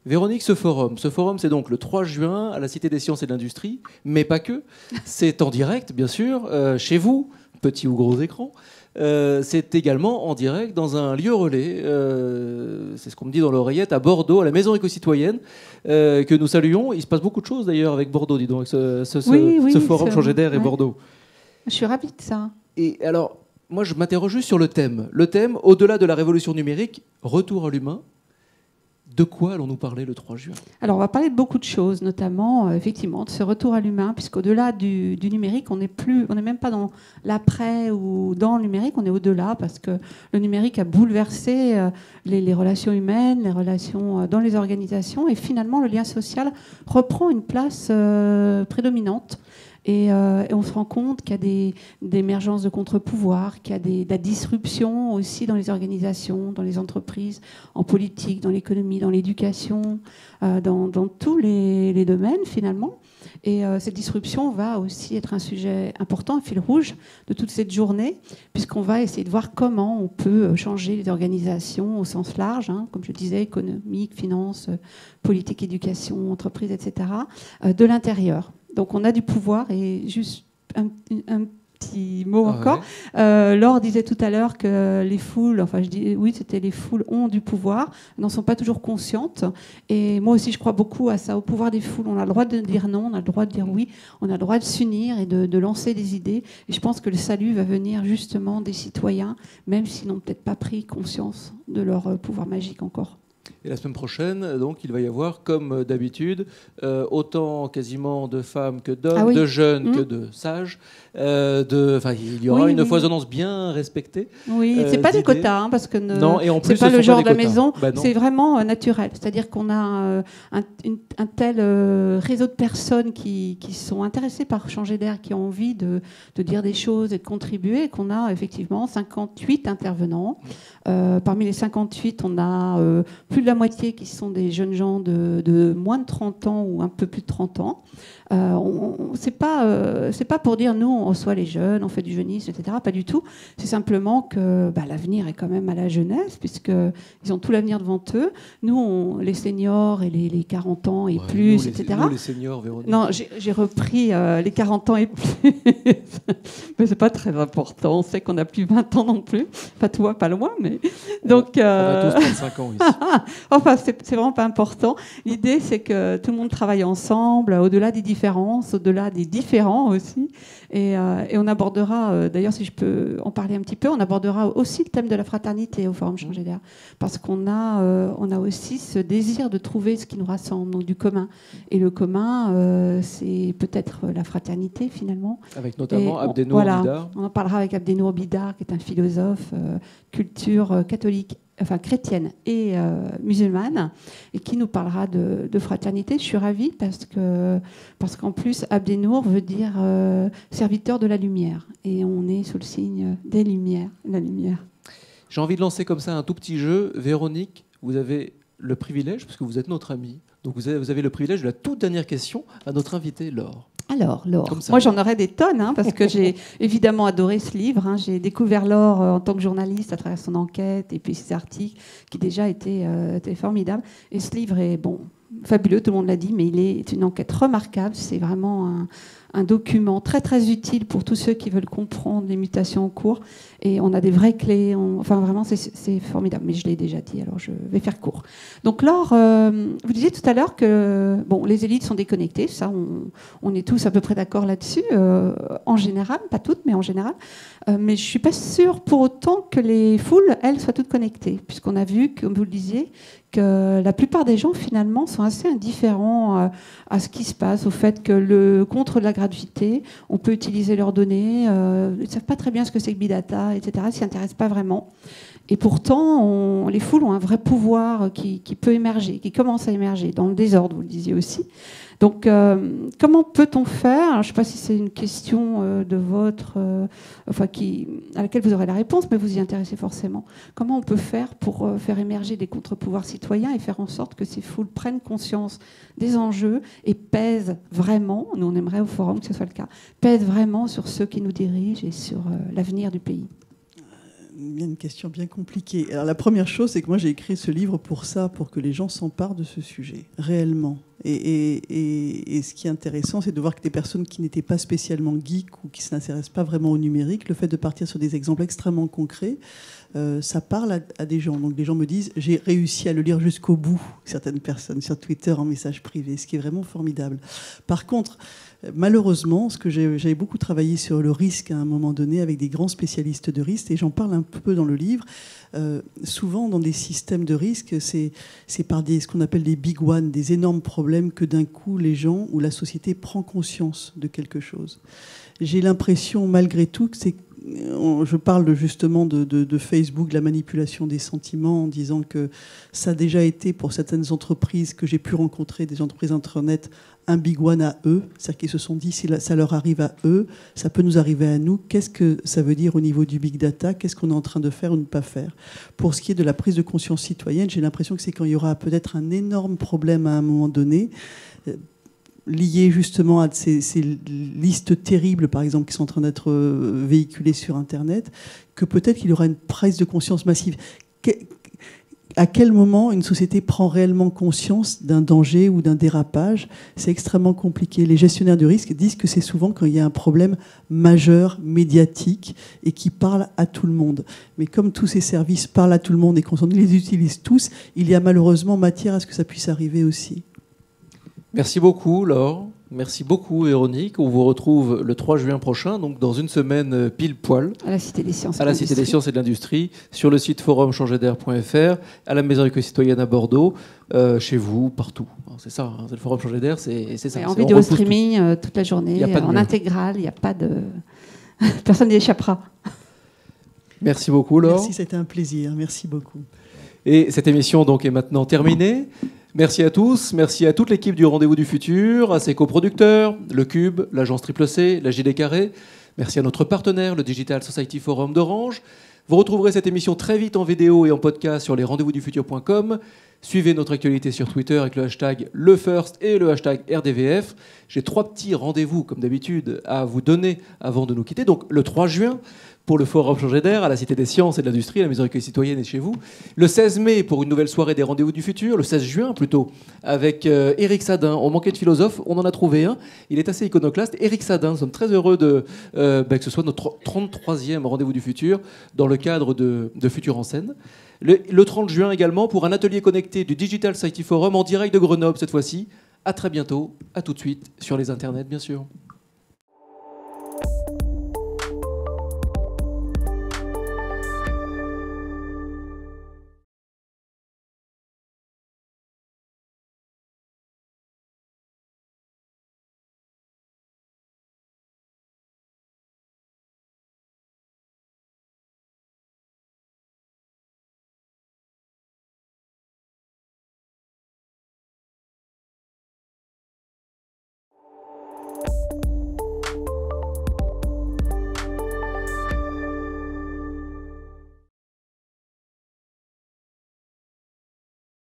Véronique, ce forum, c'est donc le 3 juin à la Cité des Sciences et de l'Industrie, mais pas que. C'est en direct, bien sûr, chez vous, petit ou gros écran. C'est également en direct dans un lieu relais, c'est ce qu'on me dit dans l'oreillette, à Bordeaux, à la Maison éco-citoyenne, que nous saluons. Il se passe beaucoup de choses d'ailleurs avec Bordeaux, dis donc, ce forum Changer d'air et Bordeaux. Je suis ravie de ça. Et alors, moi je m'interroge juste sur le thème. Le thème, au-delà de la révolution numérique, retour à l'humain. De quoi allons-nous parler le 3 juin ? Alors, on va parler de beaucoup de choses, notamment, effectivement, de ce retour à l'humain, puisqu'au-delà du numérique, on n'est même pas dans l'après ou dans le numérique, on est au-delà, parce que le numérique a bouleversé les relations humaines, les relations dans les organisations, et finalement, le lien social reprend une place prédominante. Et on se rend compte qu'il y a des émergences de contre-pouvoirs, qu'il y a de la disruption aussi dans les organisations, dans les entreprises, en politique, dans l'économie, dans l'éducation, dans tous les domaines finalement. Et cette disruption va aussi être un sujet important, un fil rouge de toute cette journée, puisqu'on va essayer de voir comment on peut changer les organisations au sens large, hein, comme je disais, économique, finance, politique, éducation, entreprise, etc., de l'intérieur. Donc on a du pouvoir, et juste un petit mot encore. Ouais. Laure disait tout à l'heure que les foules, enfin je dis oui, c'était les foules ont du pouvoir, n'en sont pas toujours conscientes. Et moi aussi, je crois beaucoup à ça, au pouvoir des foules. On a le droit de dire non, on a le droit de dire oui, on a le droit de s'unir et de lancer des idées. Et je pense que le salut va venir justement des citoyens, même s'ils n'ont peut-être pas pris conscience de leur pouvoir magique encore. Et la semaine prochaine, donc, il va y avoir, comme d'habitude, autant quasiment de femmes que d'hommes, de jeunes que de sages. Il y aura une foisonnance bien respectée. Oui, c'est pas des quotas, hein, parce que c'est pas le genre de la maison. C'est vraiment naturel. C'est-à-dire qu'on a un tel réseau de personnes qui sont intéressées par changer d'air, qui ont envie de dire des choses et de contribuer, qu'on a effectivement 58 intervenants. Parmi les 58, on a plus de la moitié qui sont des jeunes gens de moins de 30 ans ou un peu plus de 30 ans. C'est pas pour dire nous on reçoit les jeunes, on fait du jeunisme, etc. Pas du tout. C'est simplement que l'avenir est quand même à la jeunesse, puisqu'ils ont tout l'avenir devant eux. Nous, les seniors et les 40 ans et plus, etc. Nous, les seniors, Véronique. Non, j'ai repris les 40 ans et plus. Mais c'est pas très important. On sait qu'on n'a plus 20 ans non plus. Pas toi, pas loin, mais... Donc, on a tous 35 ans ici. Enfin, c'est vraiment pas important. L'idée, c'est que tout le monde travaille ensemble, au-delà des différences, au-delà des différents aussi. Et on abordera, d'ailleurs, si je peux en parler un petit peu, on abordera aussi le thème de la fraternité au Forum Changer d'air. Parce qu'on a aussi ce désir de trouver ce qui nous rassemble, donc du commun. Et le commun, c'est peut-être la fraternité, finalement. Avec notamment Abdenour Bidar. On en parlera avec Abdenour Bidar, qui est un philosophe, culture catholique, enfin chrétienne et musulmane, et qui nous parlera de fraternité. Je suis ravie parce qu'en plus, Abdenour veut dire serviteur de la lumière. Et on est sous le signe des lumières, la lumière. J'ai envie de lancer comme ça un tout petit jeu. Véronique, vous avez le privilège, parce que vous êtes notre amie, donc vous avez le privilège de la toute dernière question à notre invitée, Laure. Alors, Laure, moi j'en aurais des tonnes, hein, parce que j'ai évidemment adoré ce livre. Hein. J'ai découvert Laure en tant que journaliste à travers son enquête et puis ses articles qui déjà étaient formidables. Et ce livre est fabuleux, tout le monde l'a dit, mais il est une enquête remarquable. C'est vraiment un document très très utile pour tous ceux qui veulent comprendre les mutations en cours. Et on a des vraies clés. Enfin, vraiment, c'est formidable. Mais je l'ai déjà dit, alors je vais faire court. Donc, Laure, vous disiez tout à l'heure que les élites sont déconnectées. Ça, on est tous à peu près d'accord là-dessus, en général. Pas toutes, mais en général. Mais je ne suis pas sûre pour autant que les foules, elles, soient toutes connectées. Puisqu'on a vu, comme vous le disiez, que la plupart des gens, finalement, sont assez indifférents à ce qui se passe, au fait que contre la gratuité, on peut utiliser leurs données, ils ne savent pas très bien ce que c'est que Big Data, etc., ils ne s'y intéressent pas vraiment. Et pourtant, les foules ont un vrai pouvoir qui peut émerger, qui commence à émerger, dans le désordre, vous le disiez aussi. Donc, comment peut-on faire ? Je ne sais pas si c'est une question de votre... à laquelle vous aurez la réponse, mais vous y intéressez forcément. Comment on peut faire pour faire émerger des contre-pouvoirs citoyens et faire en sorte que ces foules prennent conscience des enjeux et pèsent vraiment, nous on aimerait au Forum que ce soit le cas, pèsent vraiment sur ceux qui nous dirigent et sur l'avenir du pays ? Une question bien compliquée. Alors, la première chose, c'est que moi j'ai écrit ce livre pour que les gens s'emparent de ce sujet, réellement. Et ce qui est intéressant, c'est de voir que des personnes qui n'étaient pas spécialement geeks ou qui ne s'intéressent pas vraiment au numérique, le fait de partir sur des exemples extrêmement concrets, ça parle à des gens. Donc des gens me disent, j'ai réussi à le lire jusqu'au bout, certaines personnes sur Twitter en message privé, ce qui est vraiment formidable. Par contre, malheureusement, j'avais beaucoup travaillé sur le risque à un moment donné avec des grands spécialistes de risque, et j'en parle un peu dans le livre. Souvent, dans des systèmes de risque, c'est par ce qu'on appelle des big one, des énormes problèmes que d'un coup, les gens ou la société prend conscience de quelque chose. J'ai l'impression, malgré tout, que je parle justement de Facebook, de la manipulation des sentiments, en disant que ça a déjà été pour certaines entreprises que j'ai pu rencontrer, des entreprises Internet, un big one à eux. C'est-à-dire qu'ils se sont dit, si ça leur arrive à eux, ça peut nous arriver à nous. Qu'est-ce que ça veut dire au niveau du big data? Qu'est-ce qu'on est en train de faire ou ne pas faire? Pour ce qui est de la prise de conscience citoyenne, j'ai l'impression que c'est quand il y aura peut-être un énorme problème à un moment donné, lié justement à ces listes terribles, par exemple, qui sont en train d'être véhiculées sur Internet, que peut-être qu'il y aura une prise de conscience massive. À quel moment une société prend réellement conscience d'un danger ou d'un dérapage? C'est extrêmement compliqué. Les gestionnaires de risque disent que c'est souvent quand il y a un problème majeur, médiatique, et qui parle à tout le monde. Mais comme tous ces services parlent à tout le monde et qu'on les utilise tous, il y a malheureusement matière à ce que ça puisse arriver aussi. Merci beaucoup, Laure. Merci beaucoup, Véronique. On vous retrouve le 3 juin prochain, donc dans une semaine pile poil. À la Cité des Sciences. À la Cité des Sciences et de l'Industrie, sur le site forumchanger-d'air.fr, à la Maison éco-citoyenne à Bordeaux, chez vous, partout. C'est ça, hein, c'est le Forum Changer d'Air, c'est ça. En vidéo streaming toute la journée, en intégrale, il n'y a pas de... Personne n'y échappera. Merci beaucoup, Laure. Merci, c'était un plaisir. Merci beaucoup. Et cette émission donc est maintenant terminée. Merci à tous, merci à toute l'équipe du Rendez-vous du Futur, à ses coproducteurs, le Cube, l'agence Triple C, la JD Carré. Merci à notre partenaire, le Digital Society Forum d'Orange. Vous retrouverez cette émission très vite en vidéo et en podcast sur lesrendezvousdufutur.com. Suivez notre actualité sur Twitter avec le hashtag LeFirst et le hashtag RDVF. J'ai 3 petits rendez-vous, comme d'habitude, à vous donner avant de nous quitter. Donc le 3 juin, pour le Forum Changer d'Air, à la Cité des Sciences et de l'Industrie, à la Maison éco-citoyenne et chez vous. Le 16 mai, pour une nouvelle soirée des Rendez-vous du Futur. Le 16 juin, plutôt, avec Éric Sadin. On manquait de philosophe, on en a trouvé un. Il est assez iconoclaste. Éric Sadin, nous sommes très heureux que ce soit notre 33e Rendez-vous du Futur dans le cadre de Futur en scène. Le 30 juin également, pour un atelier connecté du Digital Society Forum en direct de Grenoble cette fois-ci. À très bientôt, à tout de suite, sur les internets, bien sûr.